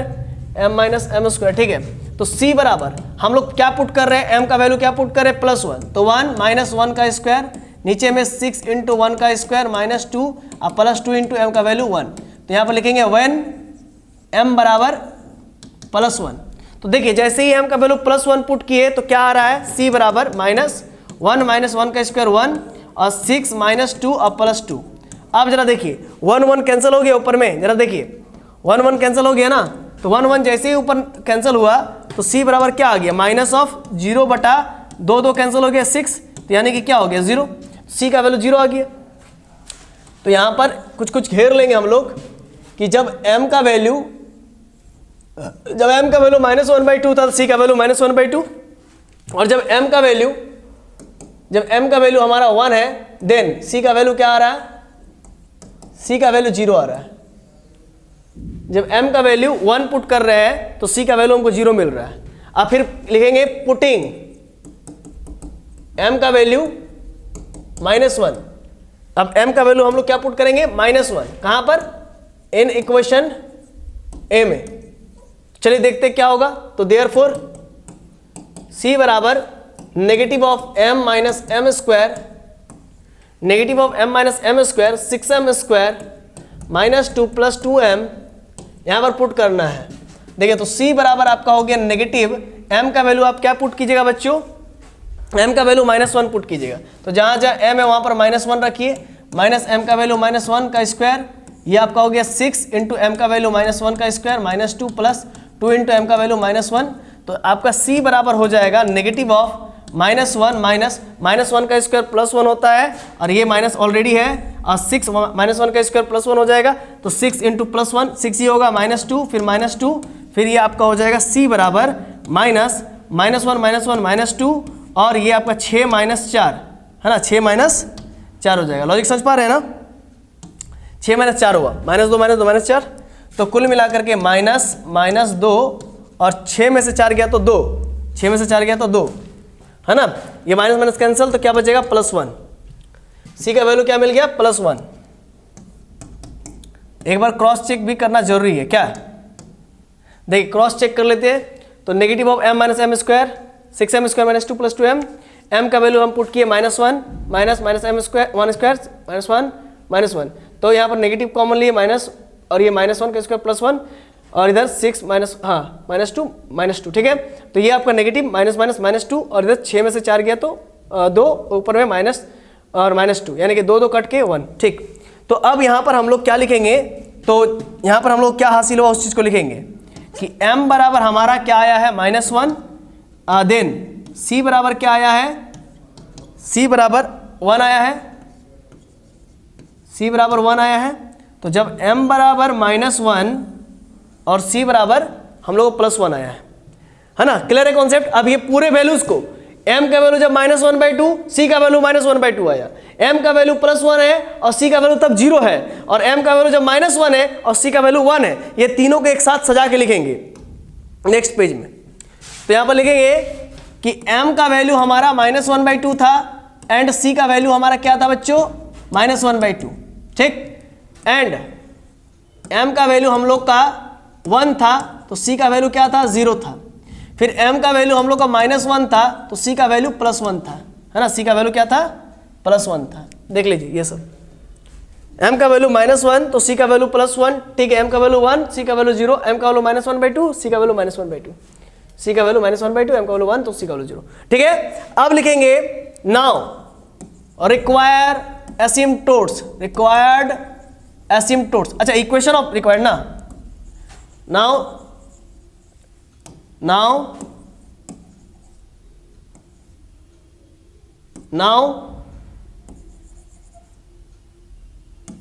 m minus m square, ठीक है। तो c बराबर हम लोग क्या पुट कर रहे हैं, m का वैल्यू क्या पुट कर रहे हैं, +1, तो 1 माइनस 1 का स्क्वायर, नीचे में 6 इंटू 1 का स्क्वायर माइनस 2 और प्लस 2 इंटू m का वैल्यू 1। तो यहाँ पर लिखेंगे व्हेन m बराबर +1। तो देखिए जैसे ही m का वैल्यू +1 पुट किए तो क्या आ रहा है, c बराबर -1 माइनस 1 का स्क्वायर 1 और 6 माइनस 2 और प्लस 2। अब जरा देखिए 1 1 कैंसिल हो गया ऊपर में, जरा देखिए 1 1 कैंसिल हो गया ना, तो 1 1 जैसे ही ऊपर कैंसिल हुआ तो c बराबर क्या आ गया, -0 बटा 2 2 कैंसिल हो गया 6, तो यानी कि क्या हो गया 0, c का वैल्यू 0 आ गया। तो यहाँ पर कुछ कुछ घेर लेंगे हम लोग कि जब m का वैल्यू -1/2 था तो c का वैल्यू -1/2, और जब m का वैल्यू हमारा 1 है देन c का वैल्यू क्या आ रहा है, c का वैल्यू 0 आ रहा है। जब m का वैल्यू 1 पुट कर रहे हैं तो c का वैल्यू हमको 0 मिल रहा है। अब फिर लिखेंगे पुटिंग m का वैल्यू -1, अब m का वैल्यू हम लोग क्या पुट करेंगे, -1, कहां पर, इन इक्वेशन a में। चलिए देखते क्या होगा। तो देयरफॉर c बराबर negative of m minus m square, negative of m minus m square 6m square minus 2 plus 2m यहाँ पर पुट करना है। देखिए तो c बराबर आपका हो गया नेगेटिव, m का वैल्यू आप क्या पुट कीजिएगा बच्चों, m का वैल्यू -1 पुट कीजिएगा। तो जहाँ जहाँ m है वहाँ पर -1 रखिए, माइनस m का वैल्यू -1 का स्क्वायर, ये आपका हो गया 6 इंटू m का वैल्यू -1 का square minus 2 plus 2 into m का वैल्यू -1। तो आपका c बराबर हो जाएगा नेगेटिव ऑफ -1 माइनस 1 का स्क्वायर +1 होता है, और ये माइनस ऑलरेडी है, और 6 -1 का स्क्वायर +1 हो जाएगा, तो 6 इंटू +1 6 ही होगा -2, फिर -2, फिर ये आपका हो जाएगा c बराबर -1 -2, और ये आपका 6 - 4 है ना, 6 - 4 हो जाएगा। लॉजिक समझ पा रहे हैं ना, 6 - 4 हुआ, -2 -4, तो कुल मिलाकर के -2 और 6 में से 4 गया तो 2, 6 में से 4 गया तो 2 है ना, ये माइनस माइनस कैंसिल, तो क्या बचेगा +1, c का वैल्यू क्या मिल गया +1। एक बार क्रॉस चेक भी करना जरूरी है क्या, देखिए क्रॉस चेक कर लेते हैं। तो negative of m minus m square 6m square minus 2 plus 2m, m का वैल्यू हम पुट किए -1 माइनस m स्क्वायर 1 स्क्वायर -1, तो यहाँ पर नेगेटिव कॉमन लिए माइनस, और ये -1 का स्क्वायर +1, और इधर 6 -2 ठीक है। तो ये आपका नेगेटिव -2, और इधर 6 में से 4 गया तो 2, ऊपर में माइनस और -2, यानी कि 2 2 कट के 1, ठीक। तो अब यहाँ पर हम लोग क्या लिखेंगे, तो यहाँ पर हम लोग क्या हासिल हुआ उस चीज़ को लिखेंगे कि m बराबर हमारा क्या आया है -1, देन c बराबर क्या आया है, c बराबर 1 आया है, c बराबर 1 आया है। तो जब m बराबर -1 और c बराबर हम लोग को +1 आया है ना, क्लियर है कॉन्सेप्ट। अब ये पूरे वैल्यूज को, m का वैल्यू जब -1/2, c का वैल्यू -1/2 आया, m का वैल्यू +1 है और c का वैल्यू तब 0 है, और m का वैल्यू जब -1 है और c का वैल्यू 1 है, ये तीनों को एक साथ सजा के लिखेंगे नेक्स्ट पेज में। तो यहाँ पर लिखेंगे कि m का वैल्यू हमारा -1/2 था एंड c का वैल्यू हमारा क्या था बच्चों, -1/2, ठीक। एंड m का वैल्यू हम लोग का 1 था तो c का वैल्यू क्या था, 0 था। फिर m का वैल्यू हम लोग का -1 था तो c का वैल्यू +1 था, है ना, c का वैल्यू क्या था, +1 था। देख लीजिए ये सब, m का वैल्यू -1 तो c का वैल्यू +1, ठीक है, m का वैल्यू 1, c का वैल्यू 0, m का वैल्यू -1/2, c का वैल्यू -1/2, c का वैल्यू -1/2, m का वैल्यू 1 तो c का वैल्यू 0, ठीक है। अब लिखेंगे नाउ रिक्वायर एसिम्पटोट्स, रिक्वायर्ड एसिम्पटोट्स, अच्छा इक्वेशन ऑफ रिक्वायर्ड ना, now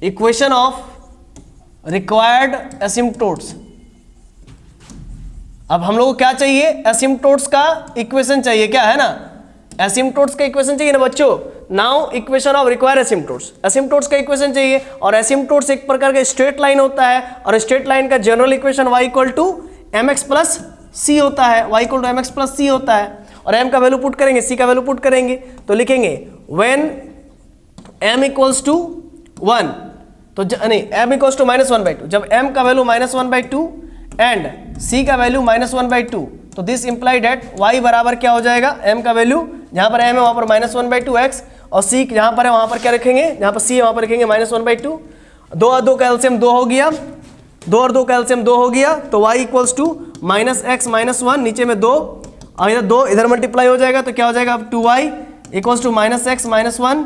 equation of required asymptotes। अब हम लोग को क्या चाहिए, एसिम्पटोट्स का इक्वेशन चाहिए, क्या है ना, एसिम्पटोट्स का इक्वेशन चाहिए ना बच्चों। नाउ इक्वेशन ऑफ रिक्वायर्ड एसिम्पटोट्स, एसिम्पटोट्स का इक्वेशन चाहिए, और एसिम्पटोट्स एक प्रकार का स्ट्रेट लाइन होता है, और स्ट्रेट लाइन का general equation y = mx + c होता है, y = mx + c होता है, और m का वैल्यू पुट करेंगे, c का वैल्यू पुट करेंगे, तो लिखेंगे व्हेन m इक्वल्स टू 1, तो नहीं m इक्वल्स टू -1/2, जब m का वैल्यू -1/2 एंड c का वैल्यू -1/2, तो दिस इम्प्लाई डेट y बराबर क्या हो जाएगा, m का वैल्यू जहाँ पर m है वहाँ पर -1/2x, और c जहाँ पर है वहाँ पर क्या रखेंगे, जहाँ पर c है वहाँ पर रखेंगे -1/2। 2 और 2 का एलसीएम 2 हो गया, 2 और 2 का एलसीएम 2 हो गया, तो y इक्वल्स टू -x -1, नीचे में 2 और इधर 2 इधर मल्टीप्लाई हो जाएगा, तो क्या हो जाएगा अब 2y equals to -x -1।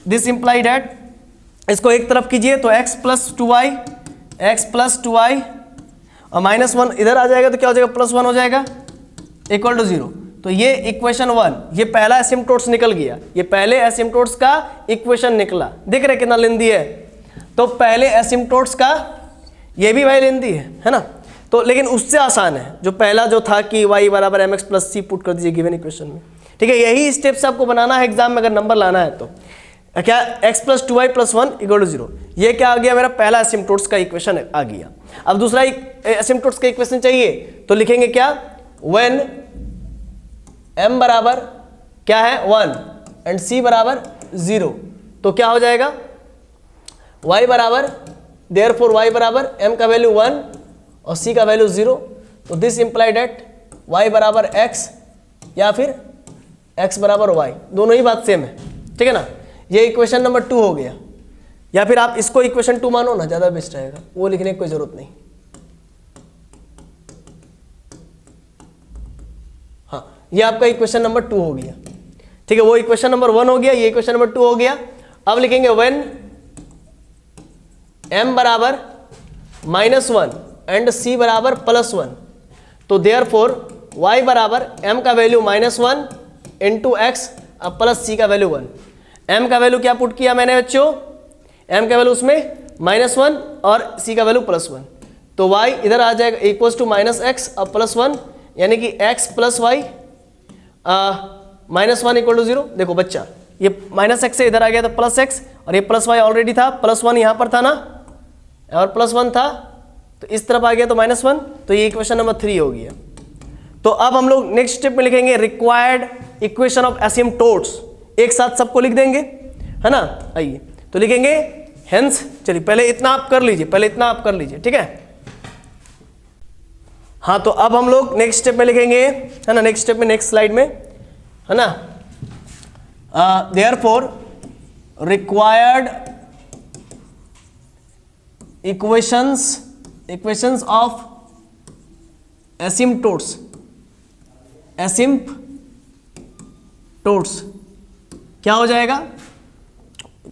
This imply that, इसको एक तरफ कीजिए तो x प्लस 2y और -1 इधर आ जाएगा, तो क्या हो जाएगा +1 हो जाएगा इक्वल टू 0। तो ये इक्वेशन 1, ये पहला एसिम्पटोट्स निकल गया, ये पहले एसिम्पटोट्स का इक्वेशन निकला। दिख रहे कितना लेंदी है, तो पहले एसिम्पटोट्स का ये भी भाई लेंदी है ना, तो लेकिन उससे आसान है जो पहला जो था कि y बराबर mx प्लस c पुट कर दीजिए गिवन इक्वेशन में, ठीक है। यही स्टेप्स आपको बनाना है एग्जाम में अगर नंबर लाना है तो। क्या x plus 2y plus 1 equal to 0, ये क्या आ गया मेरा पहला एसिम्पटोट्स का इक्वेशन आ गया। अब दूसरा एसिम्पटोट्स का इक्वेशन चाहिए तो लिखेंगे क्या, व्हेन m बराबर क्या है 1 एंड c बराबर 0, तो क्या हो जाएगा y बराबर, देयरफॉर y बराबर m का वैल्यू 1 और c का वैल्यू 0, तो दिस इम्प्लाई डेट y बराबर x या फिर x बराबर y, दोनों ही बात सेम है, ठीक है ना। ये इक्वेशन नंबर 2 हो गया, या फिर आप इसको इक्वेशन 2 मानो ना, ज़्यादा बेस्ट रहेगा, वो लिखने की कोई ज़रूरत नहीं। हाँ, ये आपका इक्वेशन नंबर 2 हो गया, ठीक है। वो इक्वेशन नंबर 1 हो गया, ये इक्वेशन नंबर 2 हो गया। अब लिखेंगे व्हेन m बराबर -1 एंड c बराबर +1, तो देयरफॉर y बराबर m का वैल्यू -1 इंटू x अब प्लस c का वैल्यू 1। m का वैल्यू क्या पुट किया मैंने बच्चों, m का वैल्यू उसमें -1 और c का वैल्यू +1, तो y इधर आ जाएगा इक्वल्स टू -x अब +1, यानी कि x plus y -1 equal to 0। देखो बच्चा, ये -x से इधर आ गया तो +x, और ये +y ऑलरेडी था, +1 यहाँ पर था ना, और +1 था तो इस तरफ आ गया तो -1, तो ये इक्वेशन नंबर 3 हो गया। तो अब हम लोग नेक्स्ट स्टेप में लिखेंगे रिक्वायर्ड इक्वेशन ऑफ एसिम्पटोट्स, एक साथ सबको लिख देंगे, है ना। आइए तो लिखेंगे हेंस, चलिए पहले इतना आप कर लीजिए, ठीक है। हाँ, तो अब हम लोग नेक्स्ट स्टेप में लिखेंगे, है ना, नेक्स्ट स्टेप में नेक्स्ट स्लाइड में, है ना। देयरफॉर रिक्वायर्ड इक्वेशंस ऑफ एसिम्पटोट्स क्या हो जाएगा,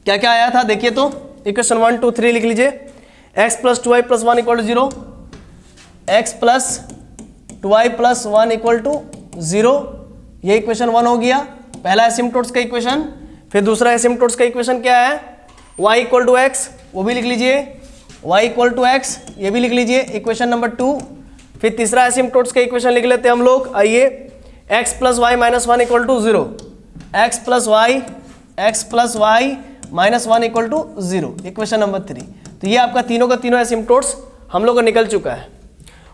क्या क्या आया था देखिए, तो इक्वेशन 1 2 3 लिख लीजिए। x plus 2y plus 1 equal to 0, x plus 2y plus 1 equal to 0, ये इक्वेशन 1 हो गया, पहला एसिम्पटोट्स का इक्वेशन। फिर दूसरा एसिम्पटोट्स का इक्वेशन क्या है, y इक्वल टू x, वो भी लिख लीजिए, y इक्वल टू x, ये भी लिख लीजिए, इक्वेशन नंबर 2। फिर तीसरा एसिम्पटोट्स का इक्वेशन लिख लेते हैं हम लोग, आइए, x plus y minus 1 equal to 0, x plus y minus 1 equal to 0, equation number 3। तो ये आपका तीनों का तीनों एसिम्पटोट्स हम लोग का निकल चुका है।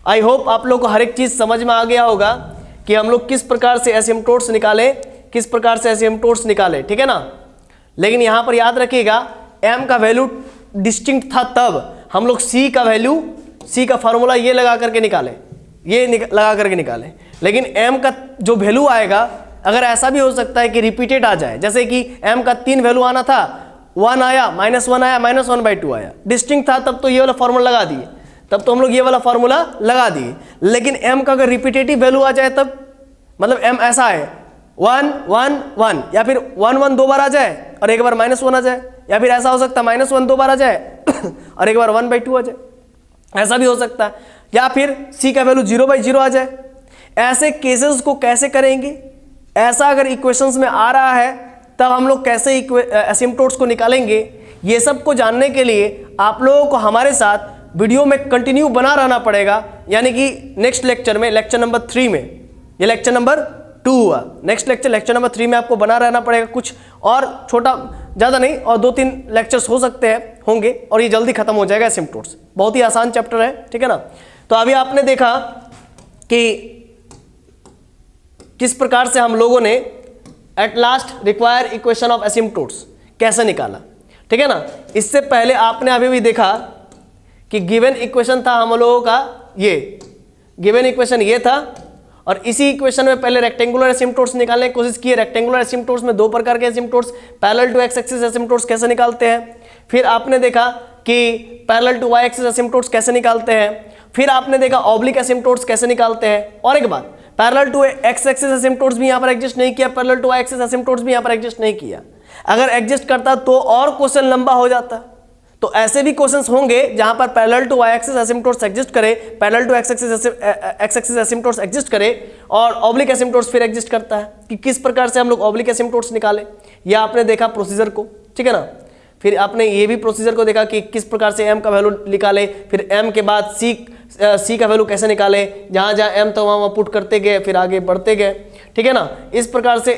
आई होप आप लोग को हर एक चीज़ समझ में आ गया होगा कि हम लोग किस प्रकार से एसिम्पटोट्स निकाले, ठीक है ना। लेकिन यहाँ पर याद रखिएगा, m का वैल्यू डिस्टिंक्ट था तब हम लोग c का फार्मूला ये लगा करके निकाले, लेकिन m का जो वैल्यू आएगा, अगर ऐसा भी हो सकता है कि रिपीटेड आ जाए, जैसे कि m का 3 वैल्यू आना था, 1 आया, -1 आया, -1/2 आया, डिस्टिंक्ट था तब तो ये वाला फार्मूला लगा दिए, तब तो हम लोग ये वाला फार्मूला लगा दिए। लेकिन m का अगर रिपीटेटिव वैल्यू आ जाए तब, मतलब m ऐसा है 1 1 1, या फिर 1 1 2 बार आ जाए और एक बार -1 आ जाए, या फिर ऐसा हो सकता है -1 2 बार आ जाए और एक बार 1/2 आ जाए, ऐसा भी हो सकता है, या फिर c का वैल्यू 0/0 आ जाए। ऐसे केसेस को कैसे करेंगे, ऐसा अगर इक्वेशंस में आ रहा है तब हम लोग कैसे एसिम्पटोट्स को निकालेंगे, ये सब को जानने के लिए आप लोगों को हमारे साथ वीडियो में कंटिन्यू बना रहना पड़ेगा। यानी कि नेक्स्ट लेक्चर में, लेक्चर नंबर 3 में, ये लेक्चर नंबर 2 हुआ, नेक्स्ट लेक्चर नंबर 3 में आपको बना रहना पड़ेगा। कुछ और छोटा, ज़्यादा नहीं, और 2-3 लेक्चर्स होंगे और ये जल्दी खत्म हो जाएगा एसिम्पटोट्स। बहुत ही आसान चैप्टर है, ठीक है ना। तो अभी आपने देखा कि किस प्रकार से हम लोगों ने at last require equation of asymptotes कैसे निकाला। ठीक है ना। इससे पहले आपने अभी भी देखा कि गिवन इक्वेशन था हम लोगों का, ये गिवन इक्वेशन ये था, और इसी इक्वेशन में पहले रेक्टेंगुलर एसिम्पटोट्स निकालने की कोशिश की है। रेक्टेंगुलर एसिम्पटोट्स में दो प्रकार के एसिम्पटोट्स, पैरेलल टू एक्स एक्सिस एसिम्पटोट्स कैसे निकालते हैं, फिर आपने देखा कि पैरेलल टू वाई एक्सिस एसिम्पटोट्स कैसे निकालते हैं, फिर आपने देखा ऑब्लिक एसिम्पटोट्स कैसे निकालते हैं। और एक बात, पैरेलल टू एक्स एक्सिस एसिम्पटोट्स भी यहाँ पर एग्जिस्ट नहीं किया, पैरेलल टू वाई एक्सिस एसिम्पटोट्स भी यहाँ पर एग्जिस्ट नहीं किया। अगर एग्जिस्ट करता तो और क्वेश्चन लंबा हो जाता। तो ऐसे भी क्वेश्चंस होंगे जहां पर parallel to y axis asymptotes exist करे, parallel to x axis asymptotes exist करे, और ऑब्लिक एसिम्पटोट्स फिर एग्जिस्ट करता है कि किस प्रकार से हम लोग ऑब्लिक एसिम्पटोट्स निकाले। या आपने देखा प्रोसीजर को, ठीक है ना। फिर आपने ये भी प्रोसीजर को देखा कि किस प्रकार से m का वैल्यू निकाले, फिर m के बाद c का वैल्यू कैसे निकाले, जहां जहां m तो वहां पुट करते गए, फिर आगे बढ़ते गए, ठीक है ना। इस प्रकार से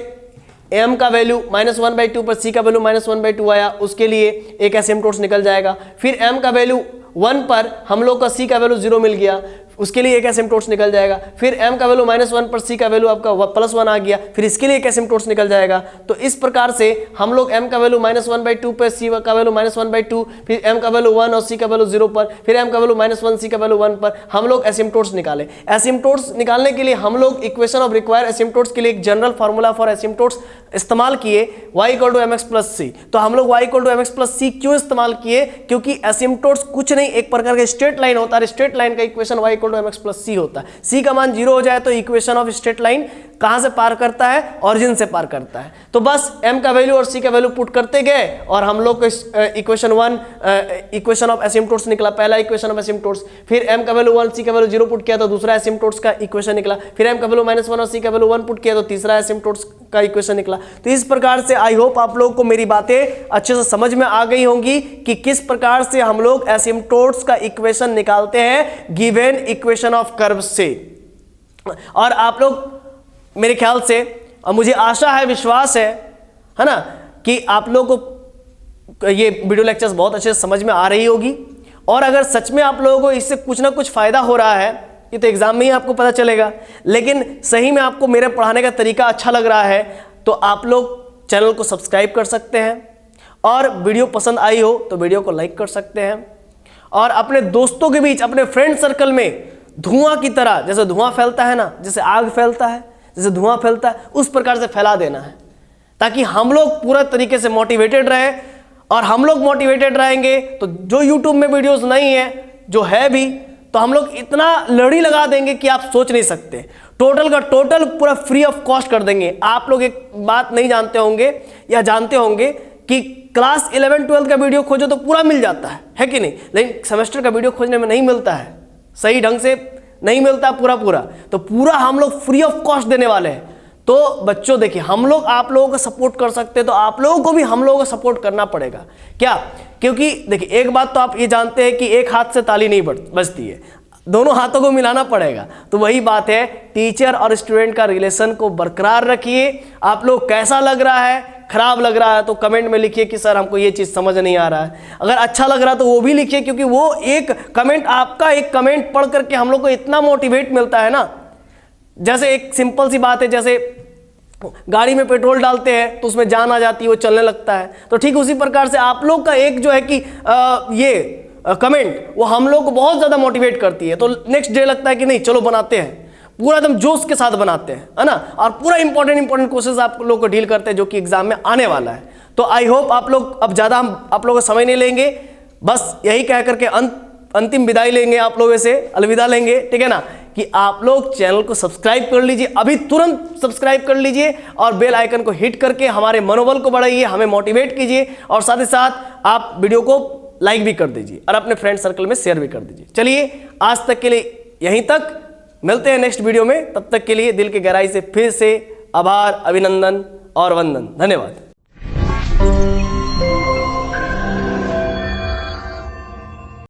m का वैल्यू -1/2 पर c का वैल्यू -1/2 आया, उसके लिए एक एसिम्पटोट्स निकल जाएगा। फिर m का वैल्यू 1 पर हम लोग का c का वैल्यू 0 मिल गया, उसके लिए एक एसिम्पटोट्स निकल जाएगा। फिर m का वैल्यू -1 पर c का वैल्यू आपका +1 आ गया, फिर इसके लिए एक एसिम्पटोट्स निकल जाएगा। तो इस प्रकार से हम लोग m का वैल्यू -1/2 पर c का वैल्यू -1/2, फिर m का वैल्यू 1 और c का वैल्यू 0 पर, फिर m का वैल्यू -1 c का वैल्यू 1 पर हम लोग एसिम्पटोट्स निकाले। एसिम्पटोट्स निकालने के लिए हम लोग इक्वेशन ऑफ रिक्वायर्ड एसिम्पटोट्स के लिए एक जनरल फार्मूला फॉर एसिम्पटोट्स इस्तेमाल किए, y = mx + c। तो हम लोग y = mx + c क्यों इस्तेमाल किए, क्योंकि एसिम्पटोट्स कुछ नहीं, एक प्रकार का स्ट्रेट लाइन होता है, स्ट्रेट लाइन का इक्वेशन y = mx + c होता है। c का मान 0 हो जाए तो इक्वेशन ऑफ स्ट्रेट लाइन कहां से पार करता है, ओरिजिन से पार करता है। तो बस m का वैल्यू और c का वैल्यू पुट करते गए और हम लोग इक्वेशन 1 इक्वेशन ऑफ एसिम्पटोट्स निकला, पहला इक्वेशन ऑफ एसिम्पटोट्स। फिर m का वैल्यू 1 c का वैल्यू 0 पुट किया तो दूसरा एसिम्पटोट्स का इक्वेशन निकला। फिर m का वैल्यू -1 और c का वैल्यू 1 पुट किया तो तीसरा एसिम्पटोट्स का इक्वेशन निकला। तो इस प्रकार से आई होप आप लोगों को मेरी बातें अच्छे से समझ में आ गई होंगी कि किस प्रकार से हम लोग एसिम्पटोट्स का इक्वेशन निकालते हैं गिवन इक्वेशन ऑफ कर्व से। और आप लोग मेरे ख्याल से, और मुझे आशा है, विश्वास है ना, कि आप लोगों को ये वीडियो लेक्चर्स बहुत अच्छे से समझ में आ रही होगी। और अगर सच में आप लोगों को इससे कुछ ना कुछ फायदा हो रहा है, ये तो एग्जाम में ही आपको पता चलेगा, लेकिन सही में आपको मेरे पढ़ाने का तरीका अच्छा लग रहा है तो आप लोग चैनल को सब्सक्राइब कर सकते हैं, और वीडियो पसंद आई हो तो वीडियो को लाइक कर सकते हैं, और अपने दोस्तों के बीच, अपने फ्रेंड सर्कल में धुआं की तरह, जैसे धुआं फैलता है ना, जैसे आग फैलता है, जैसे धुआं फैलता है, उस प्रकार से फैला देना है, ताकि हम लोग पूरा तरीके से मोटिवेटेड रहे। और हम लोग मोटिवेटेड रहेंगे तो जो यूट्यूब में वीडियोस नहीं है, जो है भी, तो हम लोग इतना लड़ी लगा देंगे कि आप सोच नहीं सकते। टोटल का टोटल पूरा फ्री ऑफ कॉस्ट कर देंगे। आप लोग एक बात नहीं जानते होंगे या जानते होंगे कि क्लास 11-12 का वीडियो खोजो तो पूरा मिल जाता है कि नहीं, लेकिन सेमेस्टर का वीडियो खोजने में नहीं मिलता है, सही ढंग से नहीं मिलता पूरा। तो पूरा हम लोग फ्री ऑफ कॉस्ट देने वाले हैं। तो बच्चों देखिए, हम लोग आप लोगों को सपोर्ट कर सकते हैं, तो आप लोगों को भी हम लोगों को सपोर्ट करना पड़ेगा क्या, क्योंकि देखिए एक बात तो आप ये जानते हैं कि एक हाथ से ताली नहीं बजती है, दोनों हाथों को मिलाना पड़ेगा। तो वही बात है, टीचर और स्टूडेंट का रिलेशन को बरकरार रखिए। आप लोग कैसा लग रहा है, खराब लग रहा है तो कमेंट में लिखिए कि सर हमको ये चीज़ समझ नहीं आ रहा है। अगर अच्छा लग रहा है तो वो भी लिखिए, क्योंकि वो एक कमेंट, आपका एक कमेंट पढ़ करके हम लोग को इतना मोटिवेट मिलता है ना। जैसे एक सिंपल सी बात है, जैसे गाड़ी में पेट्रोल डालते हैं तो उसमें जान आ जाती है, वो चलने लगता है। तो ठीक उसी प्रकार से आप लोग का एक जो है कि ये कमेंट, वो हम लोग को बहुत ज़्यादा मोटिवेट करती है। तो नेक्स्ट डे लगता है कि नहीं चलो बनाते हैं, पूरा एकदम जोश के साथ बनाते हैं, है ना, और पूरा इंपॉर्टेंट क्वेश्चंस आप लोग को डील करते हैं जो कि एग्जाम में आने वाला है। तो आई होप आप लोग, अब ज़्यादा हम आप लोगों का समय नहीं लेंगे, बस यही कह करके अंतिम विदाई लेंगे, आप लोगों से अलविदा लेंगे, ठीक है ना, कि आप लोग चैनल को सब्सक्राइब कर लीजिए, अभी तुरंत सब्सक्राइब कर लीजिए, और बेल आइकन को हिट करके हमारे मनोबल को बढ़ाइए, हमें मोटिवेट कीजिए, और साथ ही साथ आप वीडियो को लाइक भी कर दीजिए और अपने फ्रेंड सर्कल में शेयर भी कर दीजिए। चलिए आज तक के लिए यहीं तक, मिलते हैं नेक्स्ट वीडियो में। तब तक के लिए दिल की गहराई से फिर से आभार, अभिनंदन और वंदन। धन्यवाद।